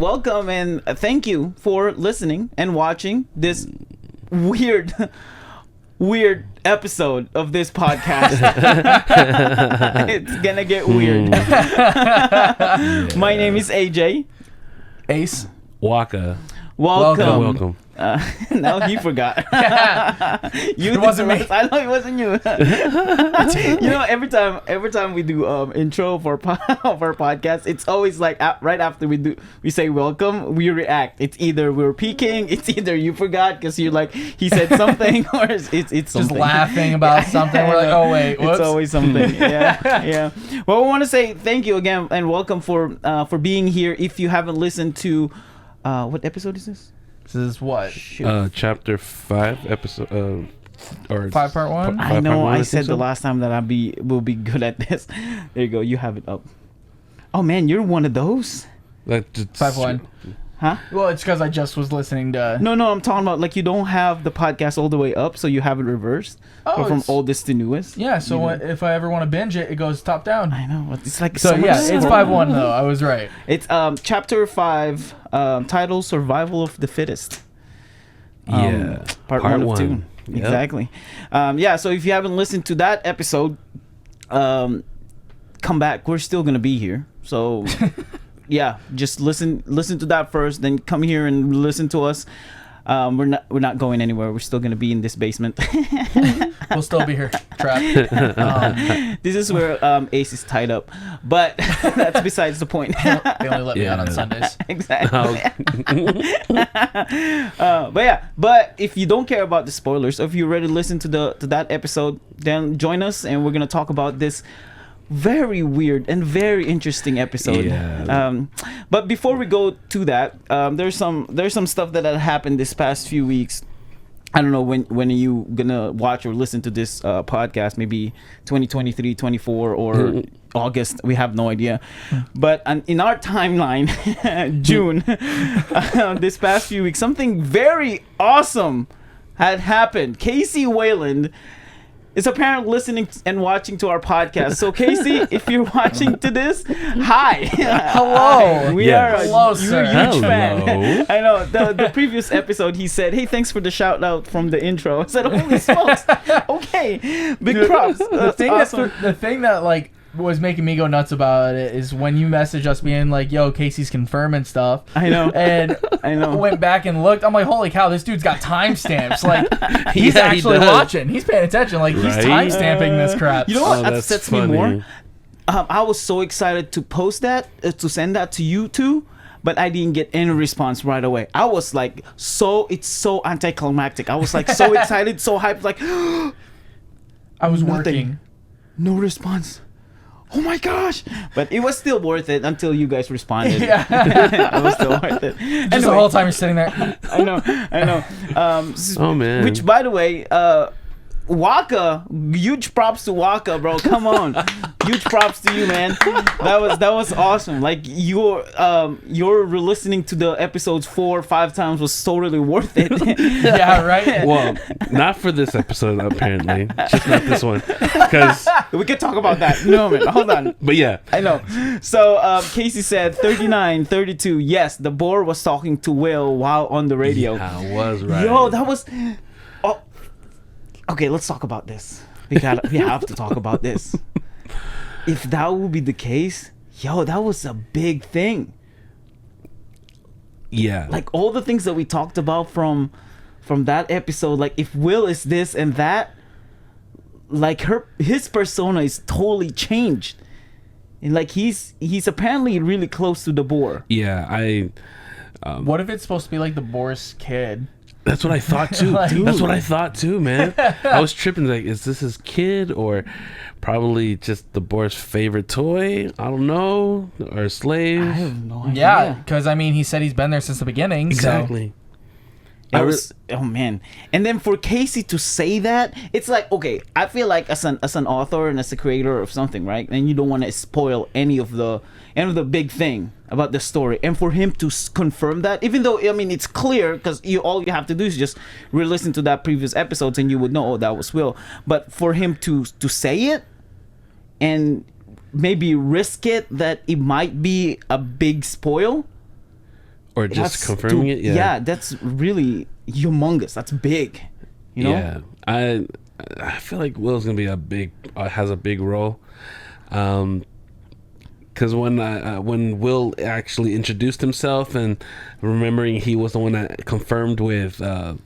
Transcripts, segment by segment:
welcome and thank you for listening and watching this weird episode of this podcast. It's gonna get weird. My name is AJ. Ace. WAKKA. Welcome. Now he forgot. It wasn't me. I know it wasn't you. Every time we do intro for our podcast, it's always like right after we say welcome, we react. It's either we're peeking, it's either you forgot because you're like he said something, or it's something. Just laughing about something. We're like, oh wait, whoops. It's always something. Yeah. Well, we want to say thank you again and welcome for being here. If you haven't listened to what episode is this? This is what? Chapter 5, episode or 5 part 1. I know. I said so? the last time that we'll be good at this. There you go. You have it up. Oh man, you're one of those. Like 5-1. Huh? Well, it's because I just was listening to. No. I'm talking about like you don't have the podcast all the way up, so you have it reversed. Oh, from oldest to newest. Yeah. So if I ever want to binge it, it goes top down. I know. It's like so much yeah, it's 5-1 though. I was right. It's chapter 5, title Survival of the Fittest. Part 1 of 2. Yep. Exactly. So if you haven't listened to that episode, come back. We're still gonna be here. So yeah, just listen to that first, then come here and listen to us. We're not going anywhere. We're still gonna be in this basement. We'll still be here, trapped. This is where Ace is tied up, but that's besides the point. They only let me out on Sundays. Exactly. But if you don't care about the spoilers, or if you already listened to that episode, then join us and we're gonna talk about this very weird and very interesting episode. But before we go to that, there's some stuff that had happened this past few weeks. I don't know when are you gonna watch or listen to this podcast, maybe 2023, 24 or August, we have no idea. But in our timeline, June, this past few weeks, something very awesome had happened. Casey Wayland is apparently listening and watching to our podcast. So Casey, if you're watching to this, hi. Hello. We are Hello, a sir. huge fan. I know. The previous episode, he said, hey, thanks for the shout out from the intro. I said, holy smokes. Okay. Big props. The thing awesome. the thing that like was making me go nuts about it is when you messaged us being like, yo, Casey's confirming stuff. I know. And I know. Went back and looked. I'm like, holy cow, this dude's got timestamps. Like, he's actually watching. He's paying attention. Like, he's timestamping this crap. You know what upsets me more? I was so excited to post that, to send that to you two, but I didn't get any response right away. I was like, it's so anticlimactic. I was like so excited, so hyped, like, I was nothing. working. No response. Oh my gosh! But it was still worth it until you guys responded. Yeah. It was still worth it. Just the whole time you're sitting there. I know. Oh man. Which, by the way, WAKKA, huge props to WAKKA, bro. Come on, huge props to you, man. That was awesome. Like your re-listening to the episodes 4 or 5 times was totally worth it. Yeah, right. Well, not for this episode apparently. Just not this one, because we could talk about that. No, man, hold on. But yeah, I know. So Casey said 39, 32. Yes, the boar was talking to Will while on the radio. Yeah, I was right. Yo, that was. Oh, okay, let's talk about this. We have to talk about this. If that would be the case, yo, that was a big thing. Yeah. Like all the things that we talked about from that episode, like if Will is this and that, like his persona is totally changed. And like he's apparently really close to the boar. Yeah, what if it's supposed to be like the boar's kid? That's what I thought too. Like, that's what I thought too, man. I was tripping like, is this his kid or probably just the boar's favorite toy? I don't know. Or a slave? I have no idea. Yeah, because I mean, he said he's been there since the beginning. Exactly. Oh man. And then for Casey to say that, it's like, okay, I feel like as an author and as a creator of something, right? And you don't want to spoil any of the big thing about the story. And for him to confirm that, even though I mean it's clear because all you have to do is just re-listen to that previous episodes and you would know, oh, that was Will. But for him to say it and maybe risk it that it might be a big spoil. or just confirming it. Yeah, that's really humongous. That's big. You know? Yeah, I feel like Will's gonna be has a big role. Because when Will actually introduced himself and remembering he was the one that confirmed with the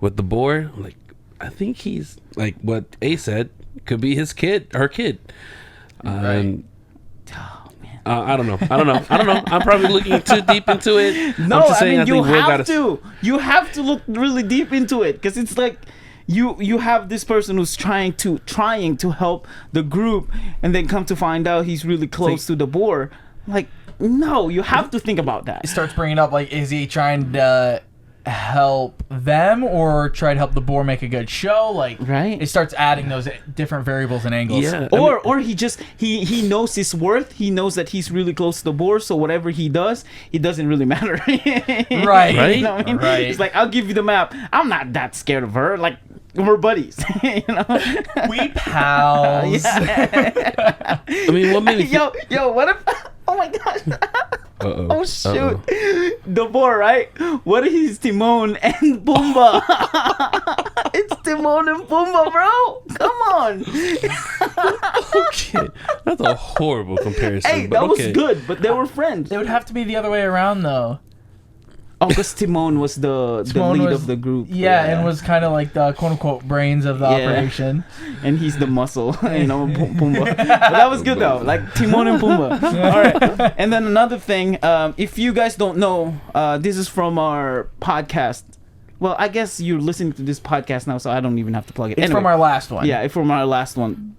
boar, like I think he's like what A said could be her kid. Right. Oh, man. I don't know. I'm probably looking too deep into it. No, I mean you have to. You have to look really deep into it because it's like you have this person who's trying to help the group, and then come to find out he's really close to the boar. Like, no, you have to think about that. It starts bringing up like, is he trying to help them or try to help the boar make a good show? Like, right? It starts adding those different variables and angles. Yeah. Or he just he knows his worth. He knows that he's really close to the boar, so whatever he does, it doesn't really matter. Right. You know what I mean? Right. He's like, I'll give you the map. I'm not that scared of her. Like, we're buddies. You know? We pals. I mean, what made me yo, what if? Oh my gosh. Uh-oh. Oh shoot. The boar, right? What if he's Timon and Pumbaa? It's Timon and Pumbaa, bro. Come on. Okay, that's a horrible comparison. Hey, but that was okay. good, but they were friends. It would have to be the other way around though. Oh, because Timon was the lead of the group. Yeah, and was kind of like the quote unquote brains of the operation. And he's the muscle, you know, Pumbaa. But that was good though, like Timon and Pumbaa. All right. And then another thing, if you guys don't know, this is from our podcast. Well, I guess you're listening to this podcast now, so I don't even have to plug it. It's Anyway, from our last one. Yeah, from our last one.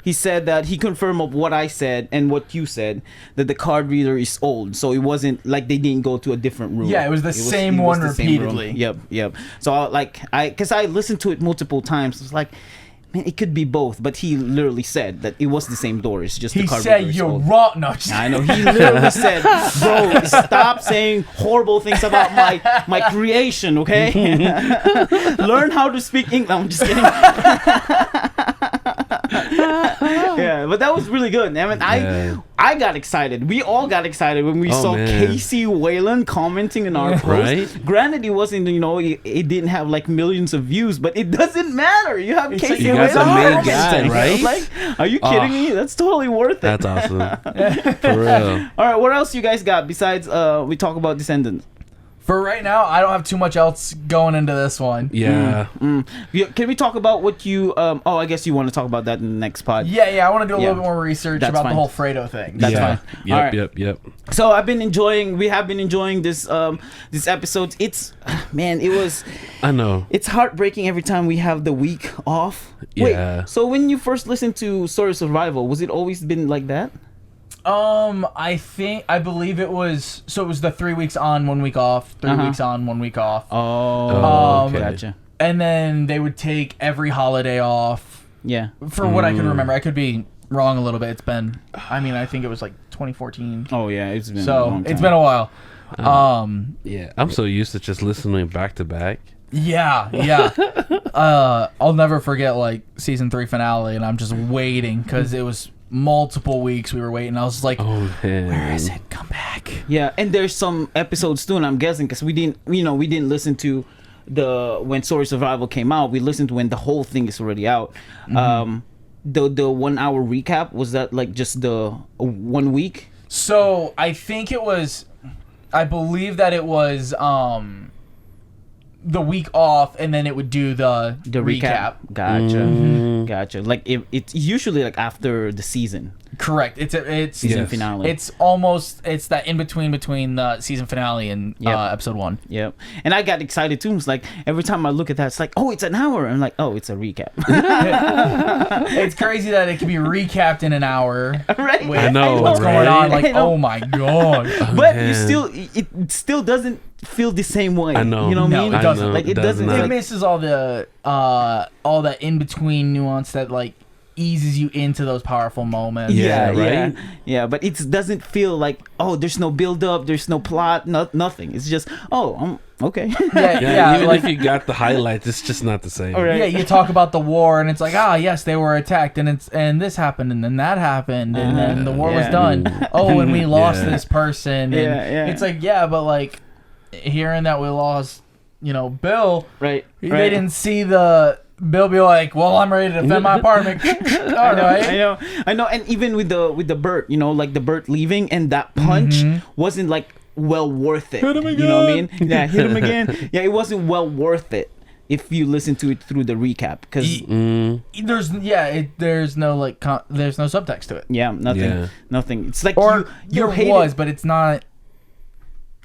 He said that he confirmed of what I said and what you said, that the card reader is old, so it wasn't like they didn't go to a different room. Yeah, it was the same one repeatedly. Yep. So because I listened to it multiple times, it's like, man, it could be both. But he literally said that it was the same door. It's just the card reader is you're old. wrong. No, just I know. He literally said, "Bro, stop saying horrible things about my creation, okay? Learn how to speak English." I'm just kidding. Yeah, but that was really good. I mean, I got excited. We all got excited when we saw Casey Wayland commenting in our post. Right? Granted, it wasn't, it didn't have like millions of views, but it doesn't matter. You have Casey you Wayland. got the main commenting. guy, right? Like, are you kidding me? That's totally worth it. That's awesome. For real. All right, what else you guys got besides we talk about Descendants? for right now, I don't have too much else going into this one. Yeah. Can we talk about what you? I guess you want to talk about that in the next pod. Yeah, I want to do a little bit more research about fine. the whole Fredo thing. That's fine. Yep, All right. yep. So we have been enjoying this this episode. It's I know. it's heartbreaking every time we have the week off. Yeah. Wait, so when you first listened to Story of Survival, was it always been like that? I believe it was the 3 weeks on, 1 week off, 3 weeks on, 1 week off. Okay. Gotcha. And then they would take every holiday off. Yeah. For what I can remember. I could be wrong a little bit. It's been, I think it was like 2014. Oh yeah, it's been a So long time. it's been a while. Yeah, I'm so used to just listening back to back. Yeah. I'll never forget like season 3 finale, and I'm just waiting because it was multiple weeks we were waiting. I was like, Oh man, where is it? Come back. Yeah, and there's some episodes too, and I'm guessing because we didn't listen to when Story Survival came out. We listened to when the whole thing is already out. The 1 hour recap, was that like just the 1 week? So I believe that it was the week off, and then it would do the recap. Gotcha. Like it's usually like after the season. Correct. It's Season finale. It's that in between the season finale and episode 1. Yep. And I got excited too. It's like every time I look at that, it's like, oh, it's an hour. I'm like, oh, it's a recap. It's crazy that it can be recapped in an hour. Right? I know, What's going right? on? Like, I know. oh my god. But man. it still doesn't feel the same way. I know. You know what I No, mean? it doesn't. Like it Does doesn't. not. It Like, misses all that in between nuance that like eases you into those powerful moments. Yeah, right? Yeah, but it doesn't feel like, oh, there's no build up, there's no plot, nothing. It's just, oh, Okay. Yeah, even like if you got the highlights, it's just not the same. All right. yeah, you talk about the war, and it's like, yes, they were attacked, and this happened, and then that happened, and then the war was done. Oh, and we lost this person. And Yeah. it's like, but like hearing that we lost, Bill. Right. They didn't see the Bill be like, well, I'm ready to defend my apartment. All right. I know. And even with the Bert, like the Bert leaving, and that punch wasn't like well worth it. Hit him again. You know what I mean? Yeah, hit him again. Yeah, it wasn't well worth it if you listen to it through the recap, because there's no like there's no subtext to it. Yeah, nothing. It's like Or you there hate was, it. but it's not.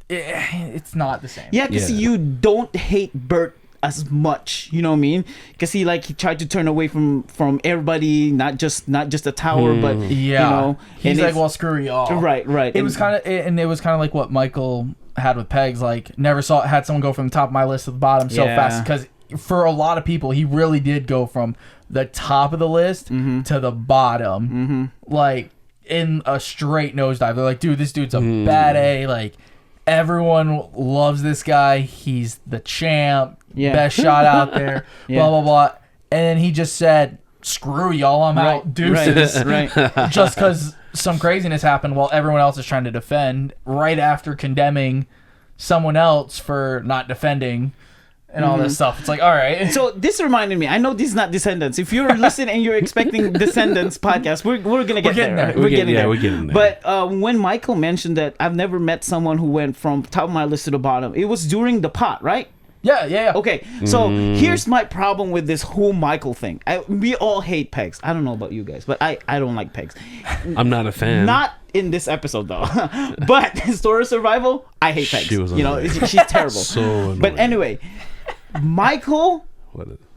It's not the same. Yeah, because you don't hate Bert as much, you know what I mean? Because he tried to turn away from everybody, not just the tower, but he's like, well, screw y'all. Right. It was kind of like what Michael had with Pegs. Like, never had someone go from the top of my list to the bottom so fast, because for a lot of people, he really did go from the top of the list to the bottom, like in a straight nosedive. They're like, dude, this dude's a bad A. Like, everyone loves this guy. He's the champ. Best shot out there. Blah, blah, blah. And then he just said, screw y'all, I'm out. Deuces. Right. Just because some craziness happened while everyone else is trying to defend, right after condemning someone else for not defending and all this stuff. It's like, all right. So this reminded me, I know this is not Descendants. If you're listening and you're expecting Descendants podcast, we're gonna get there. Right? We're getting there. But when Michael mentioned that I've never met someone who went from top of my list to the bottom, it was during the pot, right? Yeah. Okay, so here's my problem with this whole Michael thing. We all hate Pegs. I don't know about you guys, but I don't like Pegs. I'm not a fan. Not in this episode though. But Story of Survival, I hate Pegs. She was she's terrible. So annoying. But anyway, Michael,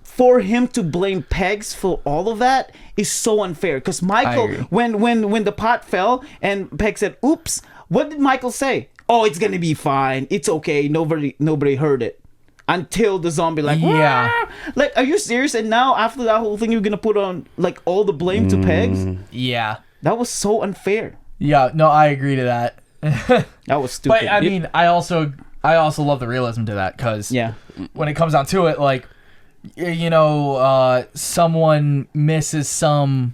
for him to blame Pegs for all of that is so unfair. Because Michael, when the pot fell and Peg said, "Oops," what did Michael say? "Oh, it's gonna be fine. It's okay. Nobody heard it." Until the zombie like are you serious? And now after that whole thing, you're gonna put on like all the blame to Pegs? Yeah, that was so unfair. Yeah, no, I agree to that. That was stupid. But I mean, I also love the realism to that, because when it comes down to it, like, someone misses some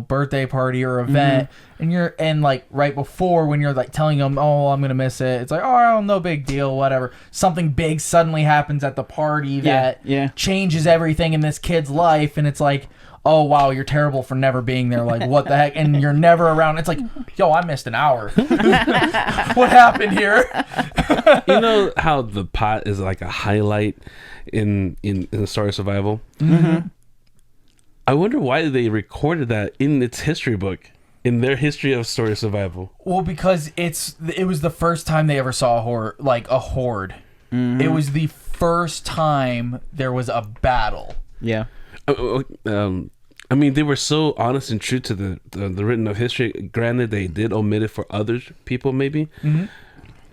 birthday party or event, and like right before, when you're like telling them, oh, I'm gonna miss it, it's like, oh, no big deal, whatever. Something big suddenly happens at the party that changes everything in this kid's life, and it's like, oh wow, you're terrible for never being there. Like, what the heck? And you're never around. It's like, yo, I missed an hour. What happened here? You know how the pot is like a highlight in the Story of Survival? I wonder why they recorded that in its history book, in their history of Story of Survival. Well, because it was the first time they ever saw a horde. It was the first time there was a battle. Yeah. I mean, they were so honest and true to the written of history. Granted, they did omit it for other people, maybe.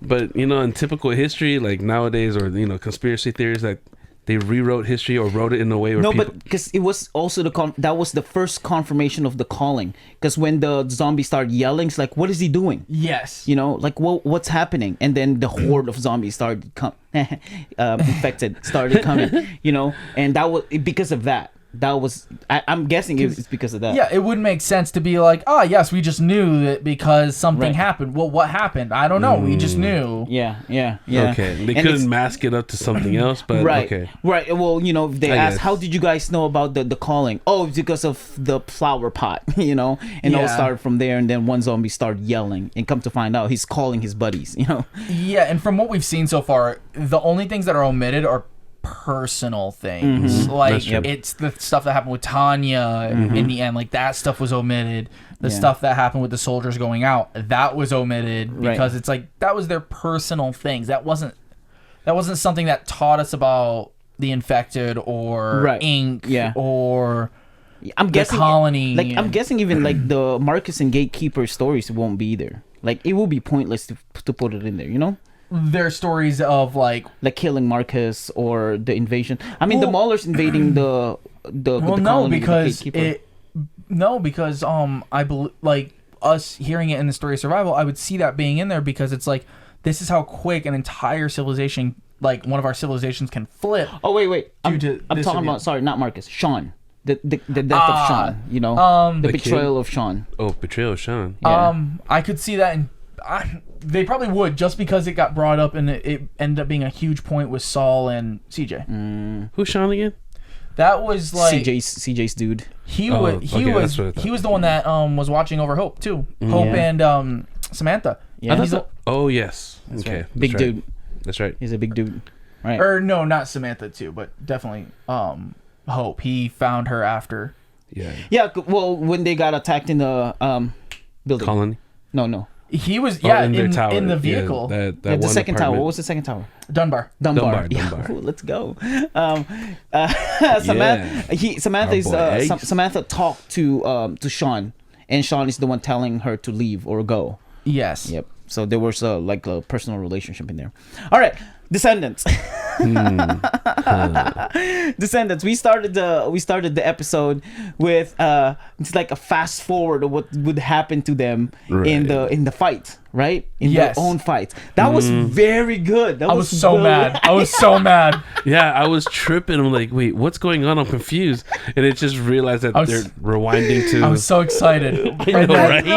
But in typical history, like nowadays, or conspiracy theories, that they rewrote history or wrote it in a way where but because it was also that was the first confirmation of the calling. Because when the zombie started yelling, it's like, what is he doing? Yes. Like, what's happening? And then the horde of zombies started infected started coming. And that was because of that. That was I'm guessing it's because of that. Yeah, it wouldn't make sense to be like, oh yes, we just knew that because something happened. Well, what happened? I don't know. We just knew. Yeah. Okay, they couldn't mask it up to something else, but okay. Right. Well, they asked, how did you guys know about the calling? Oh, it's because of the flower pot, and it all started from there. And then one zombie started yelling, and come to find out, he's calling his buddies. Yeah, and from what we've seen so far, the only things that are omitted are personal things. Like, it's the stuff that happened with Tanya in the end. Like, that stuff was omitted. The stuff that happened with the soldiers going out, that was omitted, because it's like, that was their personal things. That wasn't something that taught us about the infected or ink or I'm guessing colony. Like, I'm guessing even like the Marcus and Gatekeeper stories won't be there. Like, it will be pointless to put it in there, Their stories of like killing Marcus or the invasion. I mean, the Maulers invading the colony, because I believe, like, us hearing it in the Story of Survival, I would see that being in there, because it's like, this is how quick an entire civilization like one of our civilizations can flip. Oh wait. I'm to talking this about event. Sorry, not Marcus. Sean. The death of Sean. You know, the betrayal of Sean. Oh, betrayal of Sean. Yeah. I could see that, and they probably would just because it got brought up and it ended up being a huge point with Saul and CJ. Who's Sean again? That was like CJ's dude. He Oh, was okay, that's what I thought. he was the one that was watching over Hope too. Hope Yeah. and Samantha. Yeah. He's a, Oh yes. That's Okay. right. that's Big right. dude. That's right. He's a big dude. Right. or no, not Samantha too, but definitely Hope. He found her after. Yeah. Yeah. Well, when they got attacked in the building. Colony. No. He was In their tower. in the Yeah, vehicle. that The one second tower. apartment. What was the second tower? Dunbar. Dunbar. Dunbar. Ooh, let's go. Samantha talked to Sean, and Sean is the one telling her to leave or go. Yes. Yep. So there was like a personal relationship in there. All right, Descendants. Descendants. We started the episode with it's like a fast forward of what would happen to them in the fight, right? In Yes. their own fight. That was very good. I was so mad. I was so mad. Yeah, I was tripping. I'm like, wait, what's going on? I'm confused. And it just realized that they're rewinding to. I was so excited. And then right? I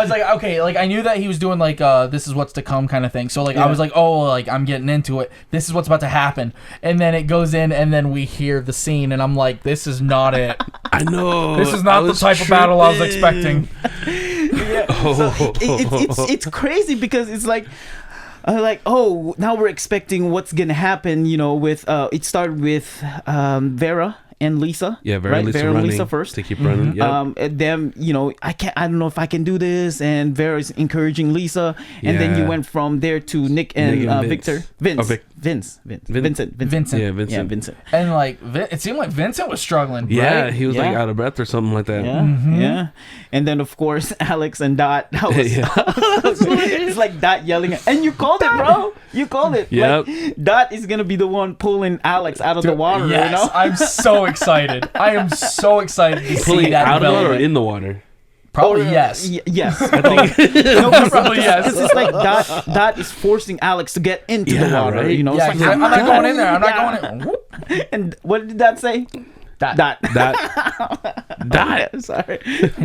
was like, okay, like I knew that he was doing like this is what's to come kind of thing. So like I was like, oh, like I'm getting into it. This is what's about to happen. And then it goes in, and then we hear the scene, and I'm like, this is not it. I know. This is not the type of battle I was expecting. So it's crazy because it's like oh, now we're expecting what's gonna happen, you know, with it started with Vera and Lisa. Yeah, Vera, right? Lisa Vera and running. Lisa first. They keep running. Yep. And them, you know, I don't know if I can do this, and Vera's encouraging Lisa, and then you Yeah. went from there to Nick and, Vince. Victor. Vincent. Vincent. Yeah, Vincent. Yeah, Vincent. And like it seemed like Vincent was struggling. Yeah, Right? he was like Yeah. out of breath or something like that. Yeah. And then of course Alex and Dot. That was, Yeah. it's like Dot yelling, and you called it, bro. You called it. Yep. Like, Dot is gonna be the one pulling Alex out of the water. Yes, You know. I'm so excited. I am so excited to see Pulling that out of it or development. in the water? Probably Or, yes. Yes. I think. No, Probably yes. This is like Dot is forcing Alex to get into the Yeah, water. right? You know. Yeah, It's like, I'm not going in there. I'm Yeah. not going in. Whoop. And what did that say? Dot. Dot. That. Sorry.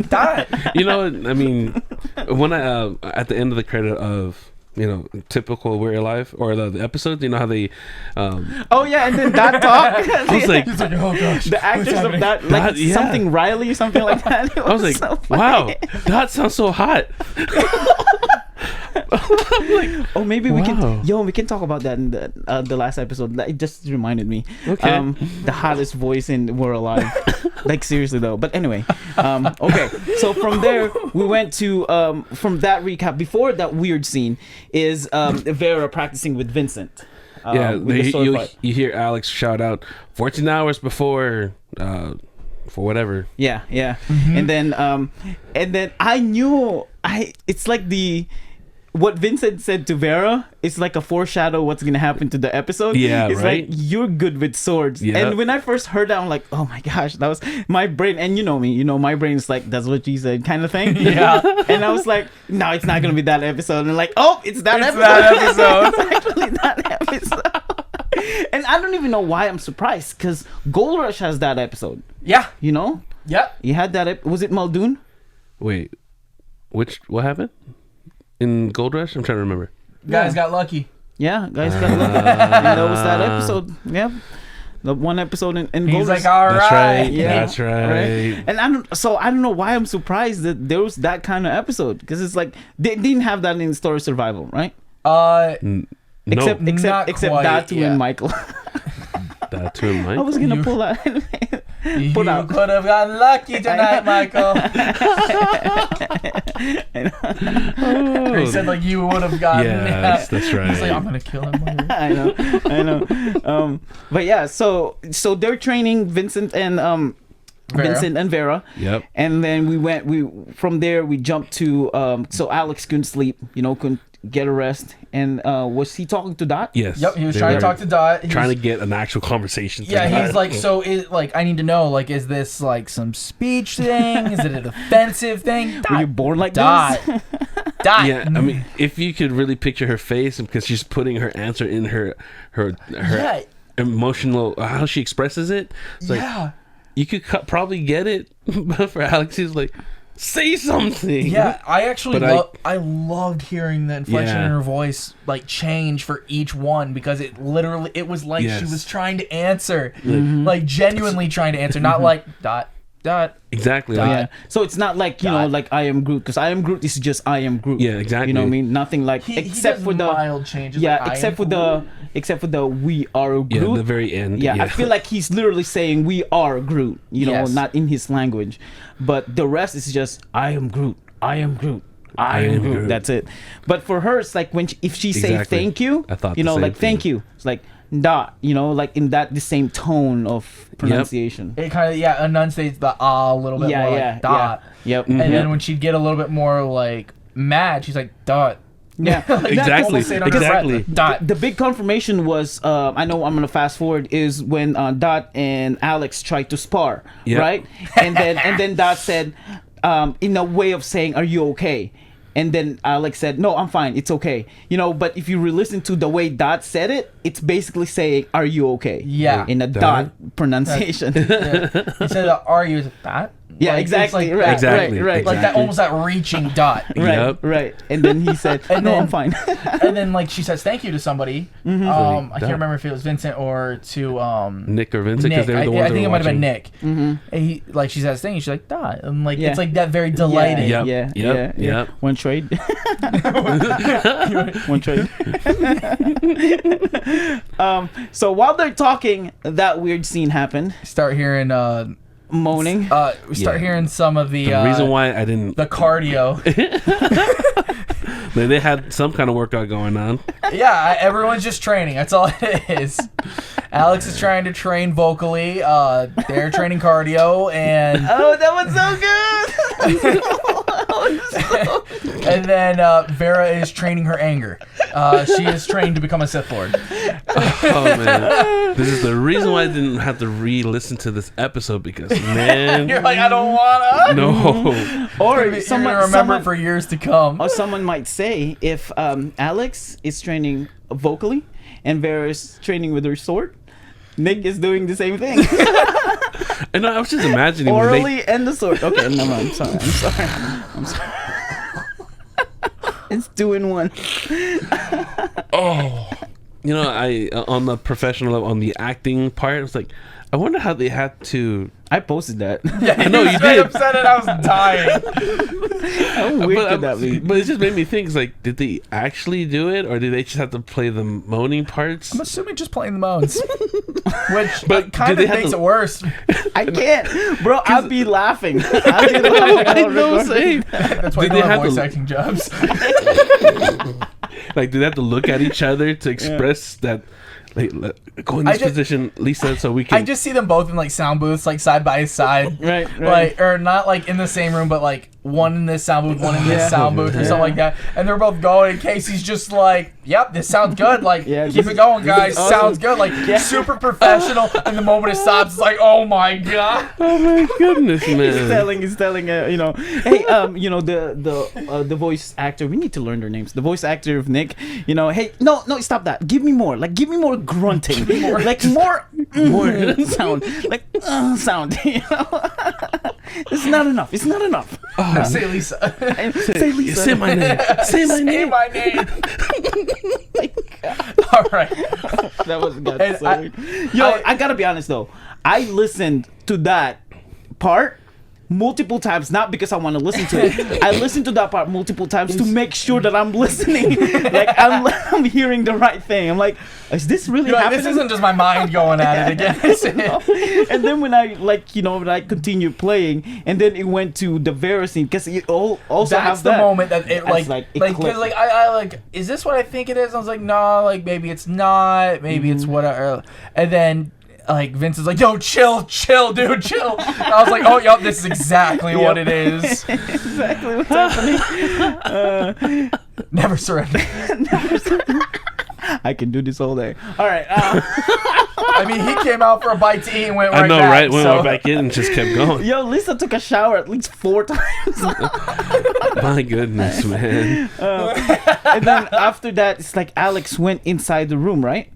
Dot. You know, I mean, when I at the end of the credit of typical We're Alive or the episodes, you know how they Oh yeah, and then Dot talk. I was like, He's like, oh gosh. The actors of that, like Dot, yeah. something Riley or something like that. I was like, so wow, funny. that sounds so hot. Oh, maybe we Wow. we can talk about that in the last episode. It just reminded me. Okay. The hottest voice in We're Alive. Like seriously though. But anyway, okay. So from there we went to from that recap before that weird scene is Vera practicing with Vincent. Yeah, with the sword fight. you hear Alex shout out 14 hours before for whatever. Yeah. And then I knew it's like what Vincent said to Vera is like a foreshadow what's gonna happen to the episode. Yeah, it's right? like you're good with swords. Yeah. And when I first heard that, I'm like, oh my gosh, that was my brain. And you know me, my brain is like, that's what you said, kind of thing. Yeah. And I was like, no, it's not gonna be that episode. And like, oh, it's that episode. that episode. It's actually that episode. And I don't even know why I'm surprised because Gold Rush has that episode. Yeah. You know, Yep. he had that. Was it Muldoon? Wait, what happened in Gold Rush? I'm trying to remember. Guys got lucky. Yeah, guys got lucky. And that was that episode. Yeah, the one episode in Gold He's Rush. like, all right. That's right. Yeah. That's right. And I don't know why I'm surprised that there was that kind of episode because it's like they didn't have that in Story Survival, right? No, Except Not quite, Datu yeah. and Michael. that too, Mike. I was gonna You- pull out. You Put out. could have gotten lucky tonight, Michael. He said like you would have gotten. Yes, that's right. He's like, I'm gonna kill him. I know. But yeah, so they're training Vincent and Vera. Yep. And then from there we jumped to so Alex couldn't sleep, couldn't get a rest. And was he talking to Dot? Yes. Yep, he was They trying to were talk to Dot. trying to get an actual conversation. Yeah, through he's Dot. like, so I need to know, like, is this like some speech thing? Is it a defensive thing? Were you born like Dot. this? Dot. Yeah, I mean, if you could really picture her face, because she's putting her answer in her emotional, how she expresses it. It's like, you could probably get it, but for Alex, he's like, say something. Yeah, I actually I loved hearing the inflection in her voice like change for each one, because it was like she was trying to answer, like genuinely trying to answer, not like dot. Exactly. Yeah. So it's not like, you know, like I am Groot, because I am Groot is just I am Groot. Yeah, exactly. You know what I mean? Nothing like except for the mild changes. Yeah, like, except for the we are Groot. Yeah, the very end. Yeah, I feel like he's literally saying we are Groot, you know, not in his language. But the rest is just I am Groot. I am Groot. I am Groot. That's it. But for her, it's like if she say thank you, I thought you know, like thing. thank you. It's like dot, you know, like in the same tone of pronunciation. It kind of enunciates the a little bit more like dot. Yep. And then when she'd get a little bit more like mad, she's like dot. Yeah, like exactly. Dot. The big confirmation was, I know I'm gonna fast forward, is when Dot and Alex tried to spar, right? And then Dot said, in a way of saying, "Are you okay?" And then Alex said, "No, I'm fine. It's okay." You know, but if you re-listen to the way Dot said it, it's basically saying, "Are you okay?" Yeah. In a Dot pronunciation. He said, "Are you?" Is it that? Yeah, like, exactly. Like, Right. Like that, almost that reaching dot. Right. And then he said, "No, I'm fine." And then like she says thank you to somebody. I can't remember if it was Vincent or to Nick or Vincent, because they were the ones. I think it might have been Nick. Mm-hmm. And he like she says thank you. She's like dot, and like it's like that very delighted. Yep. One trade. One trade. So while they're talking, that weird scene happened. Start hearing moaning. We start hearing some of the reason why I didn't the cardio. They had some kind of workout going on. Yeah, everyone's just training. That's all it is. Alex is trying to train vocally. They're training cardio, and that was so good. And then Vera is training her anger. She is trained to become a Sith Lord. Oh man, this is the reason why I didn't have to re-listen to this episode, because man, you're like, I don't wanna. No. Or someone remember it for years to come. Or someone might say, if Alex is training vocally and Vera is training with her sword, Nick is doing the same thing. And I was just imagining orally and the sword. Okay, no, I'm sorry. It's 2 in 1. Oh, you know, I on the professional level, on the acting part, it's like, I wonder how they had to. I posted that. Yeah, I know you did. Upset it, I was dying. How weird could that be? But it just made me think, it's like, did they actually do it, or did they just have to play the moaning parts? I'm assuming just playing the moans, which But kind of makes it worse. I can't, bro. I'll be laughing. I know, same. That's why they have voice acting jobs. Like, do they have to look at each other to express that? Like, go in this position, Lisa, so we can. I just see them both in like sound booths, like side by side, right. Like, or not like in the same room, but like one in this sound booth, one in this sound booth, or something like that. And they're both going. And Casey's just like, "Yep, this sounds good. Like, keep it going, guys. Awesome. Sounds good. Like, super professional." And the moment it stops, it's like, "Oh my god." Oh my goodness, man. He's telling, you know, hey, you know, the voice actor. We need to learn their names. The voice actor of Nick. You know, hey, no, stop that. Give me more. Like, give me more grunting. Like more sound. Like sound. You know, it's not enough. It's not enough. Say Lisa. Say Lisa. Say my name. Say my name. Say my name. All right. That was good. Yo, I gotta be honest though. I listened to that part multiple times, not because I want to listen to it. I listened to that part multiple times to make sure that I'm listening. Like I'm hearing the right thing. I'm like, is this really happening? This isn't just my mind going at it again. And then when I when I continued playing, and then it went to the Vera scene, because it also that's the moment that it because I like, is this what I think it is? I was like, no, like maybe it's not, maybe it's whatever. And then like Vince is like, yo, chill, dude, chill. I was like, oh, yup, this is exactly what it is. Exactly what's happening. Never surrender. I can do this all day. All right. I mean, he came out for a bite to eat and went right I know, back. right? Went so. right back in and just kept going. Yo, Lisa took a shower at least 4 times. My goodness, man. And then after that, it's like Alex went inside the room, right?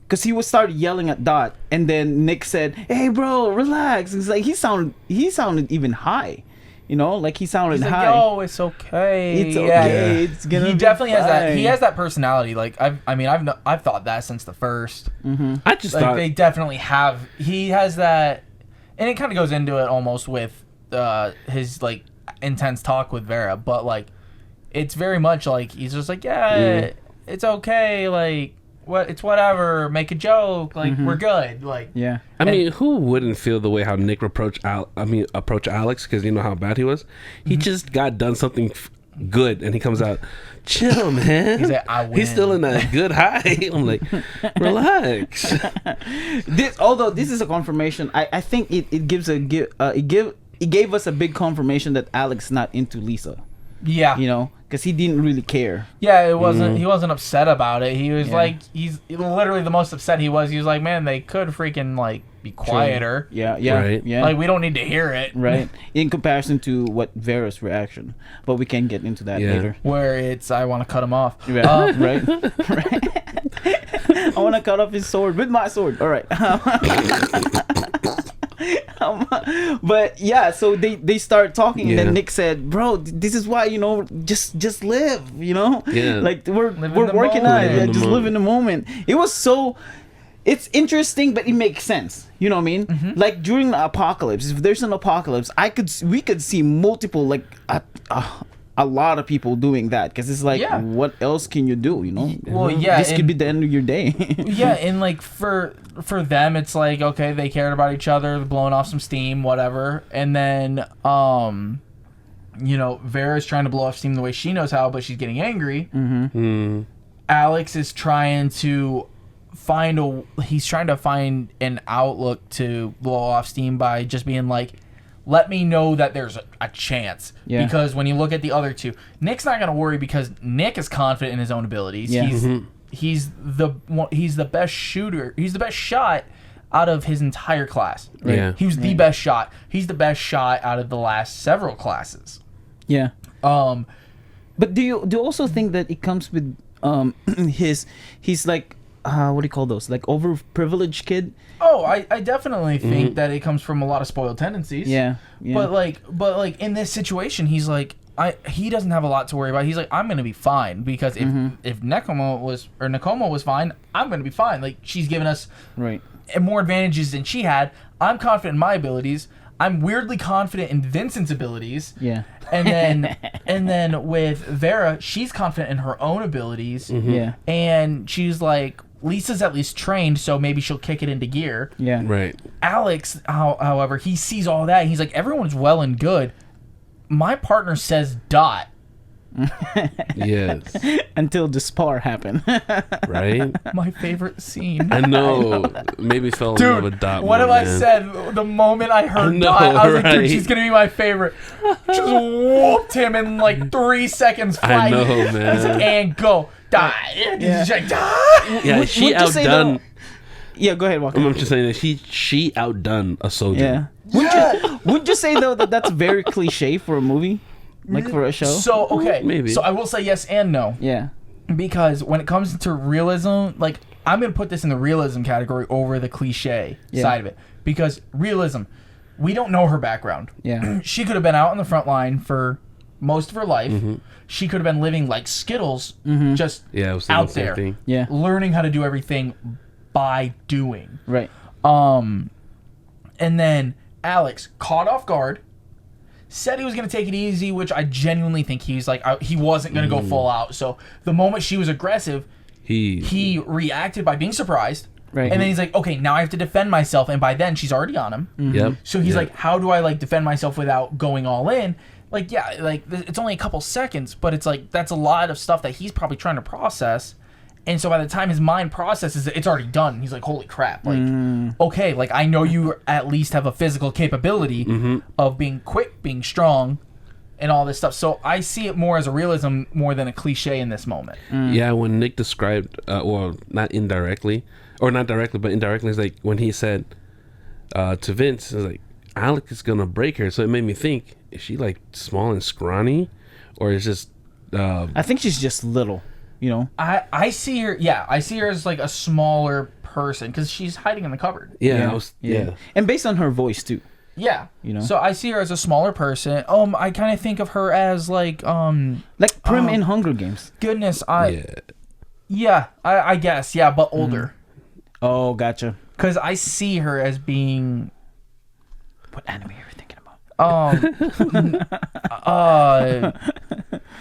Because he was started yelling at Dot, and then Nick said, "Hey, bro, relax." It's like he sounded even high, you know, like he sounded He's like, high. "Yo, it's okay. It's okay. It's gonna. He be definitely has that. fine." He has that personality. Like I've thought that since the first. I just Like thought they definitely have. He has that, and it kind of goes into it almost with his like intense talk with Vera, but like it's very much like he's just like, yeah, it's okay, like. It's whatever. Make a joke. Like we're good. Like Yeah. I mean, who wouldn't feel the way how Nick approach Alex because you know how bad he was. He just got done something good, and he comes out, chill, man. He's like, I win. He's still in a good high. I'm like, relax. Although this is a confirmation, I think it gave us a big confirmation that Alex not into Lisa. Yeah. You know, because he didn't really care. Yeah, it wasn't. He wasn't upset about it. He was Yeah. like, he's literally the most upset he was. He was like, man, they could freaking like be quieter. Yeah. Right. Yeah. Like we don't need to hear it. Right. In comparison to what Vera's reaction, but we can get into that later. Where it's, I want to cut him off. Right. Right. I want to cut off his sword with my sword. All right. But yeah, so they start talking, and then Nick said, "Bro, this is why, you know, just live, you know, like we're working on it, just live in the moment." It was so, it's interesting, but it makes sense. You know what I mean? Like during the apocalypse, if there's an apocalypse, we could see multiple like a lot of people doing that, because it's like, what else can you do? You know? Well, yeah, this could be the end of your day. Yeah, and like for them, it's like, okay, they cared about each other, they're blowing off some steam, whatever, and then you know, Vera's trying to blow off steam the way she knows how, but she's getting angry. Alex is trying to find an outlook to blow off steam by just being like, let me know that there's a chance. Yeah. Because when you look at the other two, Nick's not going to worry because Nick is confident in his own abilities. Yeah. He's the best shooter. He's the best shot out of his entire class. Right. Yeah. He was the best shot. He's the best shot out of the last several classes. Yeah. But do you also think that it comes with he's like, what do you call those? Like overprivileged kid? Oh, I definitely think that it comes from a lot of spoiled tendencies. Yeah. But like in this situation, he's like, he doesn't have a lot to worry about. He's like, I'm gonna be fine because if Nekoma was fine, I'm gonna be fine. Like she's given us more advantages than she had. I'm confident in my abilities. I'm weirdly confident in Vincent's abilities. Yeah. And then with Vera, she's confident in her own abilities. Yeah. And she's like, Lisa's at least trained, so maybe she'll kick it into gear. Yeah. Right. Alex, however, he sees all that, and he's like, everyone's well and good. My partner says Dot. Yes. Until the spar happened. Right? My favorite scene. I know. Maybe fell in love with Dot. What more, have I man. said? The moment I heard know, Dot, I was like, dude, right? she's gonna be my favorite. Just whooped him in like 3 seconds flat. I know, man. He's like, and go. Dot. Yeah. She's like, Dot. Yeah, she outdone. Yeah, go ahead, Walker. I'm just saying that she outdone a soldier. Yeah. Would you say though that that's very cliche for a movie, like for a show? So okay, Maybe. So I will say yes and no. Yeah. Because when it comes to realism, like I'm gonna put this in the realism category over the cliche side of it. Because realism, we don't know her background. Yeah. She could have been out on the front line for most of her life. She could have been living like Skittles, just Yeah, it was out the same there, thing. Yeah. learning how to do everything by doing. Right. And then Alex, caught off guard, said he was going to take it easy, which I genuinely think he's like, he wasn't going to go full out. So the moment she was aggressive, he reacted by being surprised. Right. And then he's like, okay, now I have to defend myself. And by then she's already on him. Yep. So he's like, how do I like defend myself without going all in? Like, yeah, like it's only a couple seconds, but it's like, that's a lot of stuff that he's probably trying to process. And so by the time his mind processes it, it's already done. He's like, holy crap. Like, okay, like I know you at least have a physical capability of being quick, being strong, and all this stuff. So I see it more as a realism more than a cliche in this moment. Yeah, when Nick described, well, not indirectly, or not directly, but indirectly, it's like when he said to Vince, it's like, Alec is gonna break her. So it made me think, is she like small and scrawny, or is just? I think she's just little. You know. I see her. Yeah, I see her as like a smaller person because she's hiding in the cupboard. Yeah, And based on her voice too. Yeah, you know. So I see her as a smaller person. I kind of think of her as like Prim in Hunger Games. Goodness, I guess, yeah, but older. Oh, gotcha. Because I see her as being. What anime are you thinking about?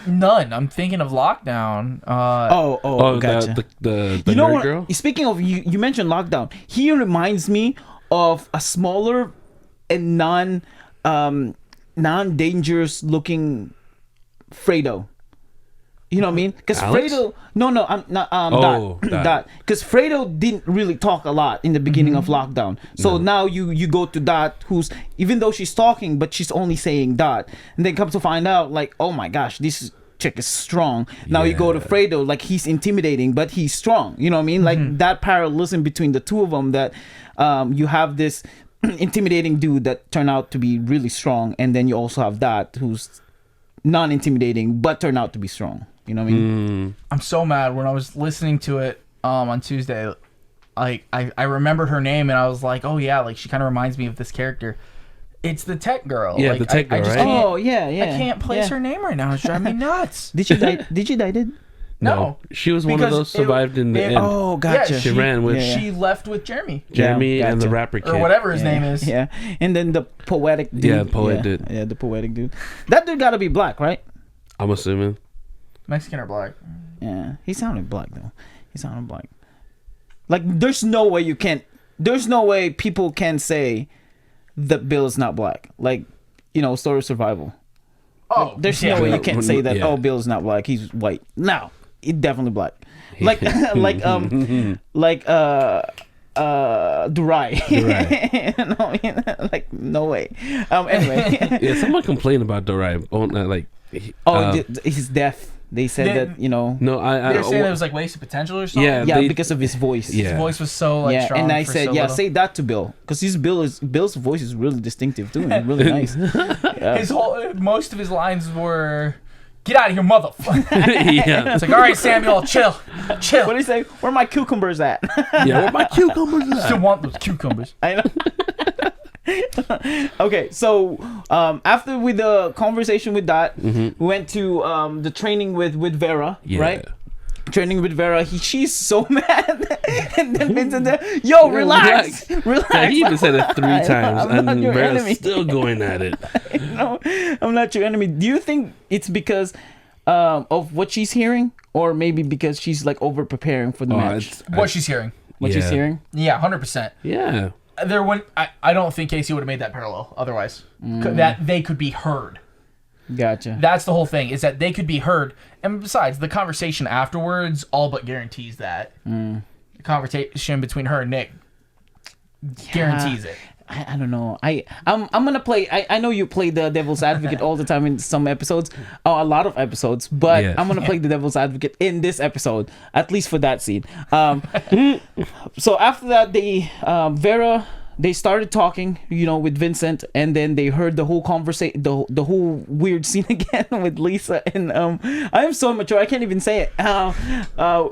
None. I'm thinking of Lockdown. Gotcha. The you know nerd what? girl. Speaking of, you mentioned Lockdown. He reminds me of a smaller and non-dangerous looking Fredo. You know what I mean? Because Fredo, I'm not Dot. Because Fredo didn't really talk a lot in the beginning of Lockdown. So now you go to Dot, who's, even though she's talking, but she's only saying Dot, and then come to find out, like, oh my gosh, this chick is strong. Now you go to Fredo, like, he's intimidating, but he's strong. You know what I mean? Like that parallelism between the two of them, that you have this intimidating dude that turned out to be really strong, and then you also have Dot, who's non-intimidating but turned out to be strong. You know what I mean? I'm so mad when I was listening to it on Tuesday. Like I remembered her name and I was like, oh yeah, like she kind of reminds me of this character. It's the tech girl. Yeah, like, the tech girl, right? Oh yeah. I can't place her name right now. It's driving me nuts. Did you die? No, she was one of those survived in the end. Oh, gotcha. Yeah, she ran with. She left with Jeremy. And the rapper kid, or whatever his name is. Yeah, and then the poetic dude. Yeah, poet dude. Yeah, the poetic dude. That dude gotta be black, right? I'm assuming. Mexican or black? Yeah, he sounded black though. He sounded black. Like, there's no way people can say that Bill is not black. Like, you know, Story of Survival. Oh, like, there's no way you can't say that. Oh, Bill is not black. He's white. No, he's definitely black. Like, Durai. Like, no way. Anyway. Yeah, someone complained about Durai. He's deaf. They said that, you know. No, they're saying it was like wasted potential or something. Yeah, because of his voice. His voice was so strong. And I said, little. say that to Bill, because Bill's voice is really distinctive too, and really nice. Most of his lines were, "Get out of here, motherfucker." Yeah, it's like, all right, Samuel, chill. What do you say? Where my cucumbers at? Yeah, where my cucumbers at? Still want those cucumbers. I know. Okay, so after with the conversation with Dot, we went to the training with Vera, right? Training with Vera. She's so mad, and then Vincent said, "Yo, relax. Yeah, he even said it 3 times, and Vera's still going at it. No, I'm not your enemy. Do you think it's because of what she's hearing, or maybe because she's like over preparing for the match? What she's hearing. She's hearing? Yeah, 100%. Yeah. I don't think Casey would have made that parallel otherwise. That they could be heard. Gotcha. That's the whole thing, is that they could be heard. And besides, the conversation afterwards all but guarantees that. The conversation between her and Nick guarantees it. I don't know. I'm gonna play. I know you play the devil's advocate all the time in some episodes, a lot of episodes. But I'm gonna play the devil's advocate in this episode, at least for that scene. So after that, Vera, they started talking, you know, with Vincent, and then they heard the whole conversation, the whole weird scene again with Lisa and I am so immature, I can't even say it.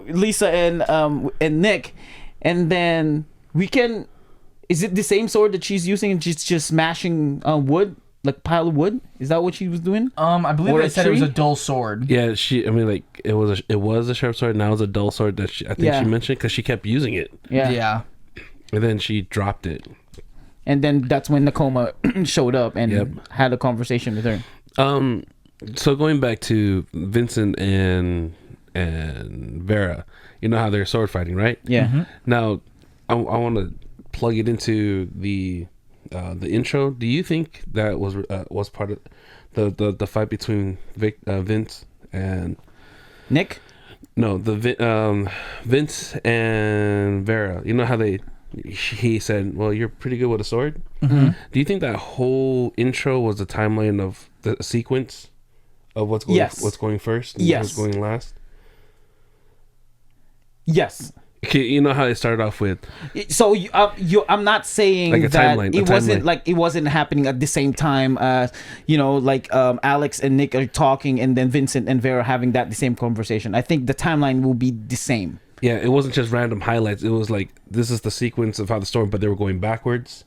Lisa and Nick, and then we can. Is it the same sword that she's using and she's just smashing wood, like pile of wood? Is that what she was doing? I believe they said it was a dull sword. Yeah, it was a sharp sword. Now it's a dull sword that she mentioned because she kept using it. Yeah. And then she dropped it. And then that's when Nakoma showed up and had a conversation with her. So going back to Vincent and Vera, you know how they're sword fighting, right? Yeah. Mm-hmm. Now, I want to plug it into the intro. Do you think that was part of the fight between Vince and Nick? No, Vince and Vera. You know how he said, "Well, you're pretty good with a sword." Mm-hmm. Do you think that whole intro was the timeline of the sequence of what's going Yes. what's going first and Yes. what's going last. Yes. Okay, you know how they started off with So I'm not saying Like a that timeline, it a wasn't timeline. like it wasn't happening at the same time. Alex and Nick are talking, and then Vincent and Vera having the same conversation. I think the timeline will be the same. yeah, it wasn't just random highlights. It was like this is the sequence of how the story, but they were going backwards.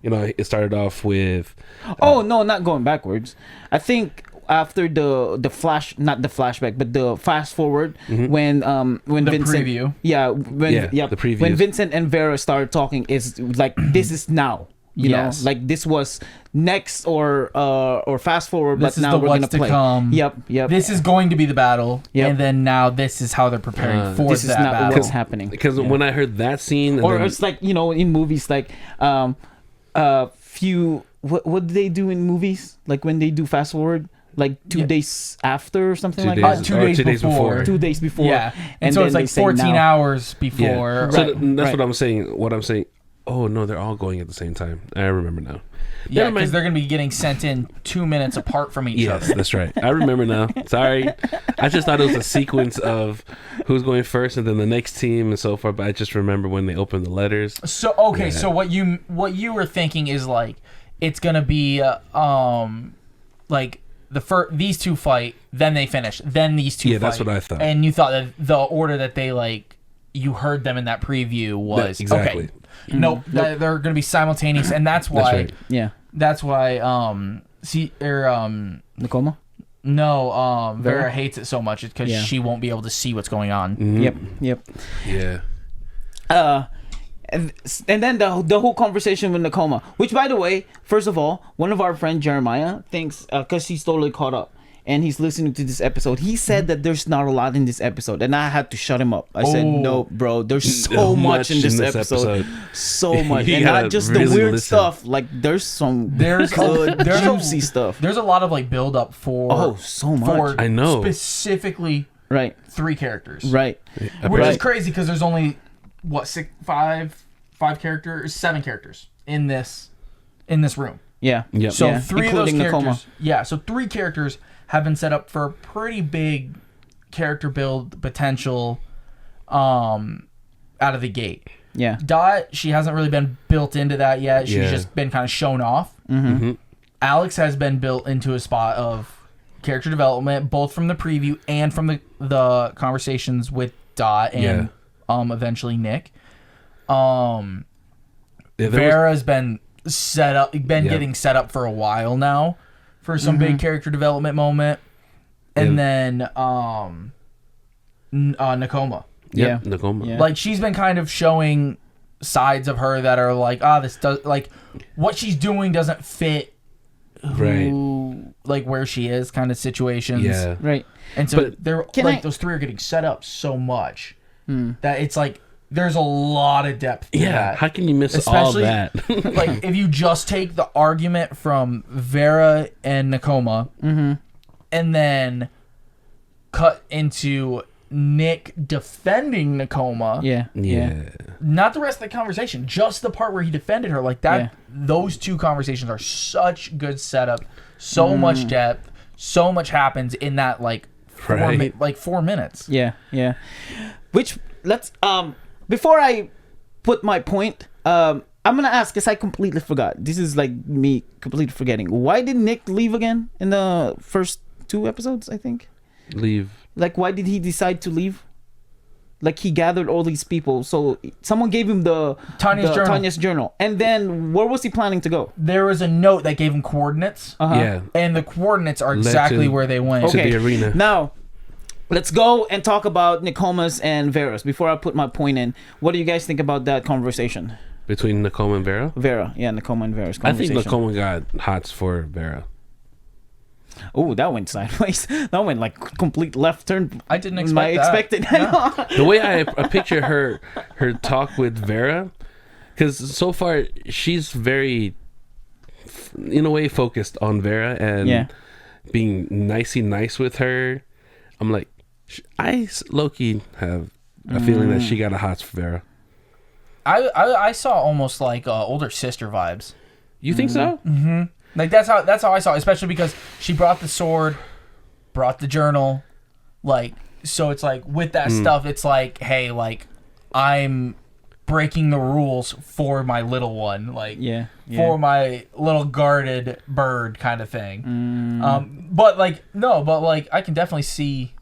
You know, it started off with Oh no, not going backwards. I think after the flash, not the flashback, but the fast forward when The Vincent, preview. the previews. when Vincent and Vera started talking, is like this is now. You Yes. know, like this was next or fast forward, This but is now the we're what's gonna to play. come. Yep. This is going to be the battle, Yep. and then now this is how they're preparing for This is that not battle. what's happening. because when I heard that scene, and Or then, it's like, you know, in movies, like few what do they do in movies, like when they do fast forward, like 2 days after or something 2 like days, that. Or 2 days before. 2 days before. Yeah, and so then it's they like say 14 now. hours before. So Right, that's right. what I'm saying. What I'm saying. Oh no, they're all going at the same time. I remember now. Yeah, Never mind. because they're going to be getting sent in 2 minutes apart from each Yes, other. that's right. I remember now. Sorry, I just thought it was a sequence of who's going first and then the next team and so forth. But I just remember when they opened the letters. So okay, Yeah. so what you were thinking is like it's going to be like these two fight, then they finish, then these two Yeah, fight. that's what I thought. And you thought that the order that they like you heard them in that preview was exactly. okay. Nope, they're going to be simultaneous, and that's why right. Yeah. that's why Nakoma? no Vera Vera? hates it so much because Yeah. she won't be able to see what's going on. Yep. Yeah. And then the whole conversation with Nakoma, which, by the way, first of all, one of our friend Jeremiah thinks, because he's totally caught up and he's listening to this episode, he said that there's not a lot in this episode, and I had to shut him up. I said, no, bro, there's so much in this episode. So much. You And gotta not just really the weird listen. stuff, like there's some There's good, there's juicy stuff. There's a lot of like build up for So much. for I know. specifically Right. 3 characters. Right. Which is Right. crazy because there's only what 7 characters in this room. Yeah. Yep. So Yeah. 3 of those Including Nakoma. characters. Yeah, so 3 characters have been set up for a pretty big character build potential out of the gate. Yeah. Dot, she hasn't really been built into that yet. She's Yeah. just been kind of shown off. Alex has been built into a spot of character development, both from the preview and from the conversations with Dot and eventually Nick. Yeah, there was- Vera's been getting set up for a while now for some big character development moment. And then Nakoma. yeah, Yeah. Nakoma. Yeah. Like she's been kind of showing sides of her that are like, this does like what she's doing doesn't fit Right. like where she is kind of situations. Yeah. Right. And so But they're can like I- those 3 are getting set up so much that it's like there's a lot of depth to Yeah. that. How can you miss Especially- all that? Like if you just take the argument from Vera and Nakoma and then cut into Nick defending Nakoma, Yeah. yeah. not the rest of the conversation, just the part where he defended her, like that. Yeah. Those 2 conversations are such good setup, so much depth, so much happens in that like 4 minutes. Yeah. Yeah. Which let's before I put my point, I'm gonna ask because I completely forgot. This is like me completely forgetting. Why did Nick leave again in the first 2 episodes? I think. Leave. Like, why did he decide to leave? Like, he gathered all these people, so someone gave him Tanya's journal, and then where was he planning to go? There was a note that gave him coordinates, Yeah. and the coordinates are exactly where they went. To the arena. Now, let's go and talk about Nakoma's and Vera's. Before I put my point in, what do you guys think about that conversation? Between Nakoma and Vera? Vera, yeah, Nakoma and Vera's I think conversation. Nakoma got hots for Vera. Oh, that went sideways. That went like complete left turn. I didn't expect my that. expected. Yeah. The way I picture her talk with Vera, because so far she's very, in a way, focused on Vera and being nice with her. I'm like, I low-key have a feeling that she got a hots for Vera. I saw almost like older sister vibes. You think so? Like that's how I saw it, especially because she brought the sword brought the journal, like, so it's like with that stuff, it's like, hey, like, I'm breaking the rules for my little one, like, for my little guarded bird kind of thing. But like, no, but like, I can definitely see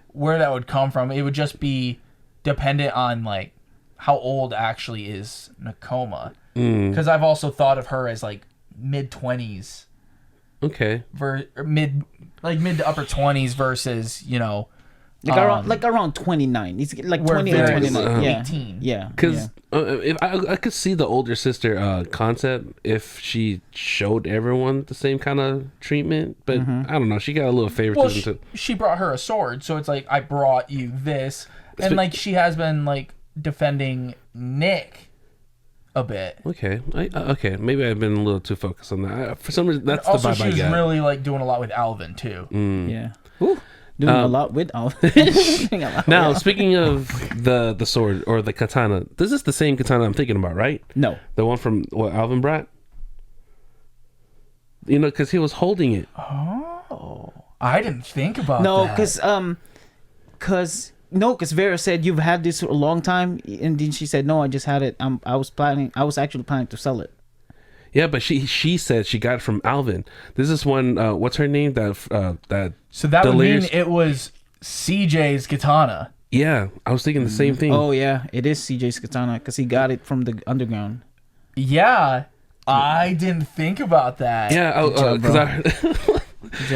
where that would come from. It would just be dependent on like how old actually is Nakoma, because I've also thought of her as like mid-20s. Okay. Mid to upper 20s versus, you know, like around 29. He's like 20 or 29. 18. Yeah. Because if I could see the older sister concept if she showed everyone the same kind of treatment, but I don't know. She got a little favoritism. Well, she brought her a sword, so it's like, I brought you this, and like she has been like defending Nick a bit. Okay, okay. Maybe I've been a little too focused on that. For some reason, that's also, the vibe she I was got. really like doing a lot with Alvin too. Yeah. Ooh, doing a lot with Alvin. Now, speaking of the sword or the katana, this is the same katana I'm thinking about, right? No. The one from Alvin brought? You know, because he was holding it. Oh, I didn't think about no, that. because Vera said you've had this a long time, and then she said no, I just had it. I was actually planning to sell it. Yeah, but she said she got it from Alvin. This is one. What's her name? That. So that would mean it was CJ's katana. Yeah, I was thinking the same thing. Oh yeah, it is CJ's katana because he got it from the underground. Yeah, I didn't think about that. Yeah,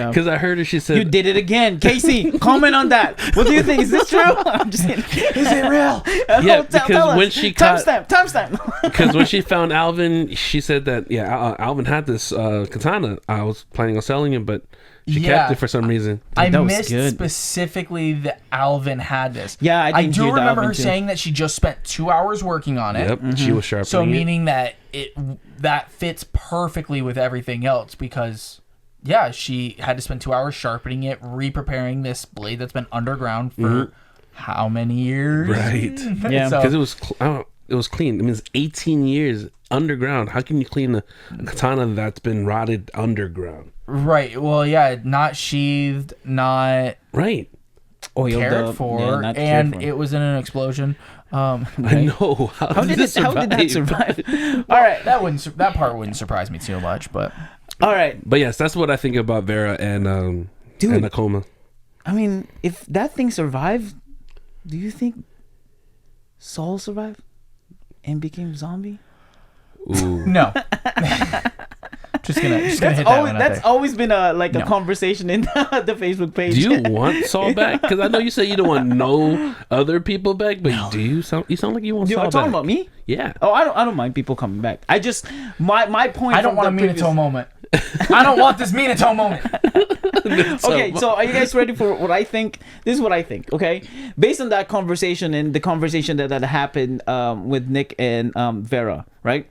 because I heard her. She said you did it again, Casey. Comment on that. What do you think? Is this true? I'm just kidding. Is it real? Yeah, because when she caught timestamp. Because when she found Alvin, she said that Alvin had this katana. I was planning on selling it, but she kept it for some reason. I missed specifically that Alvin had this. Yeah, I do remember her saying that she just spent 2 hours working on it. Yep, she was sharpening it. So meaning that that fits perfectly with everything else because. Yeah, she had to spend 2 hours sharpening it, re-preparing this blade that's been underground for how many years? Right. Yeah. Because it was clean. I mean, it's 18 years underground. How can you clean a katana that's been rotted underground? Right. Well, yeah, not sheathed, not cared for, and it was in an explosion. I know. How did that survive? All right, that part wouldn't surprise me too much, but. All right, but yes, that's what I think about Vera and Nakoma. I mean, if that thing survived, do you think Saul survived and became zombie? Ooh. No. Just gonna hit that one out That's there. always been a conversation in the Facebook page. Do you want Saul back? Because I know you say you don't want no other people back, but do you sound like you want Saul back? You're talking about me? Yeah. Oh, I don't mind people coming back. I just my point. I don't want a Minato moment. I don't want this Minato moment. Okay, so are you guys ready for what I think? This is what I think. Okay, based on that conversation and the conversation that happened with Nick and Vera, right?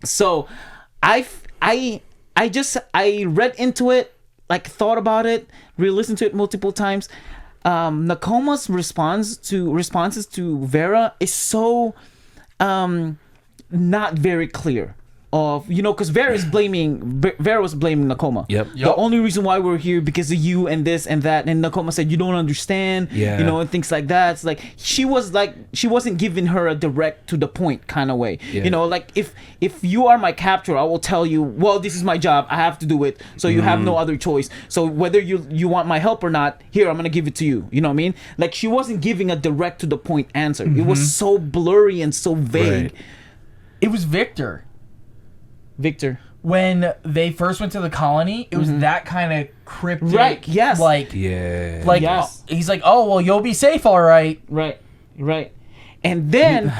So I read into it, like thought about it, re-listened to it multiple times. Nakoma's responses to Vera is so not very clear. Because Vera was blaming Nakoma. Yep. The only reason why we're here because of you and this and that, and Nakoma said you don't understand. Yeah. And things like that. It's like she wasn't giving her a direct to the point kind of way. Yeah. Like if you are my captor, I will tell you, well, this is my job, I have to do it. So you have no other choice. So whether you want my help or not, here I'm gonna give it to you. You know what I mean? Like she wasn't giving a direct to the point answer. It was so blurry and so vague. Right. It was Victor. When they first went to the colony, it was that kind of cryptic. Right, yes. Yes. He's like, oh, well, you'll be safe, all right. Right. And then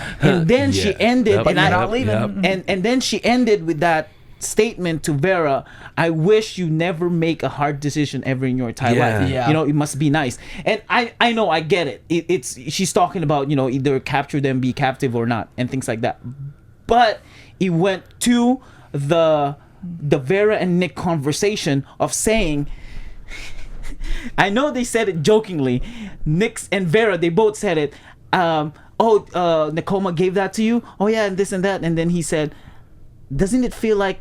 she ended, but you're not leaving. And then she ended with that statement to Vera, I wish you never make a hard decision ever in your entire life. Yeah. It must be nice. And I know, I get it. It's she's talking about, either capture them, be captive or not, and things like that. But it went to the Vera and Nick conversation of saying, I know they said it jokingly, Nick and Vera, they both said it, Nakoma gave that to you? Oh yeah, and this and that. And then he said, doesn't it feel like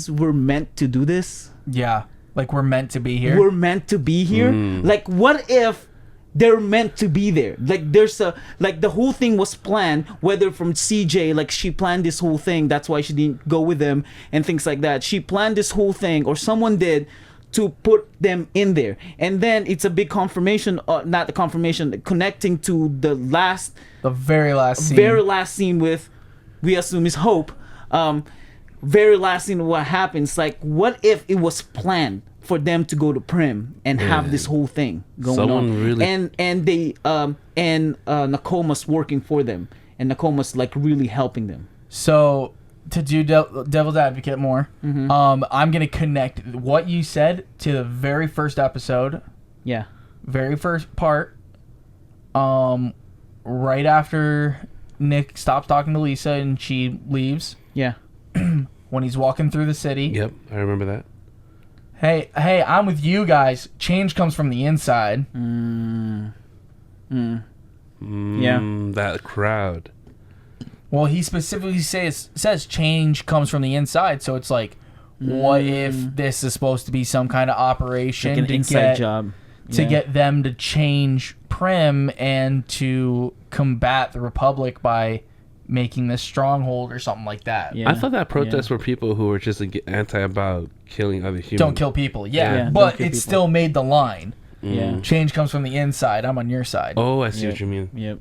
we're meant to do this? Yeah. Like we're meant to be here. We're meant to be here. Like, what if they're meant to be there? Like, there's a like the whole thing was planned. Whether from CJ, like she planned this whole thing. That's why she didn't go with them and things like that. She planned this whole thing, or someone did, to put them in there. And then it's a big confirmation. Not the confirmation, connecting to the very last scene with, we assume, is Hope. Very last scene, what happens? Like, what if it was planned for them to go to Prim and have this whole thing going on? Really... And they Nakoma's working for them, and Nakoma's like really helping them. So to do devil's advocate more, I'm gonna connect what you said to the very first episode. Yeah. Very first part. Right after Nick stops talking to Lisa and she leaves. Yeah. When he's walking through the city. Yep, I remember that. Hey, I'm with you guys. Change comes from the inside. Yeah. That crowd. Well, he specifically says change comes from the inside, so it's like, what if this is supposed to be some kind of operation, like an inside job to get them to change Prim and to combat the Republic by making this stronghold or something like that. I thought that protests were people who were just anti about killing other humans. Don't kill people, but it still made the line. Yeah. Change comes from the inside. I'm on your side. Oh, I see what you mean. Yep.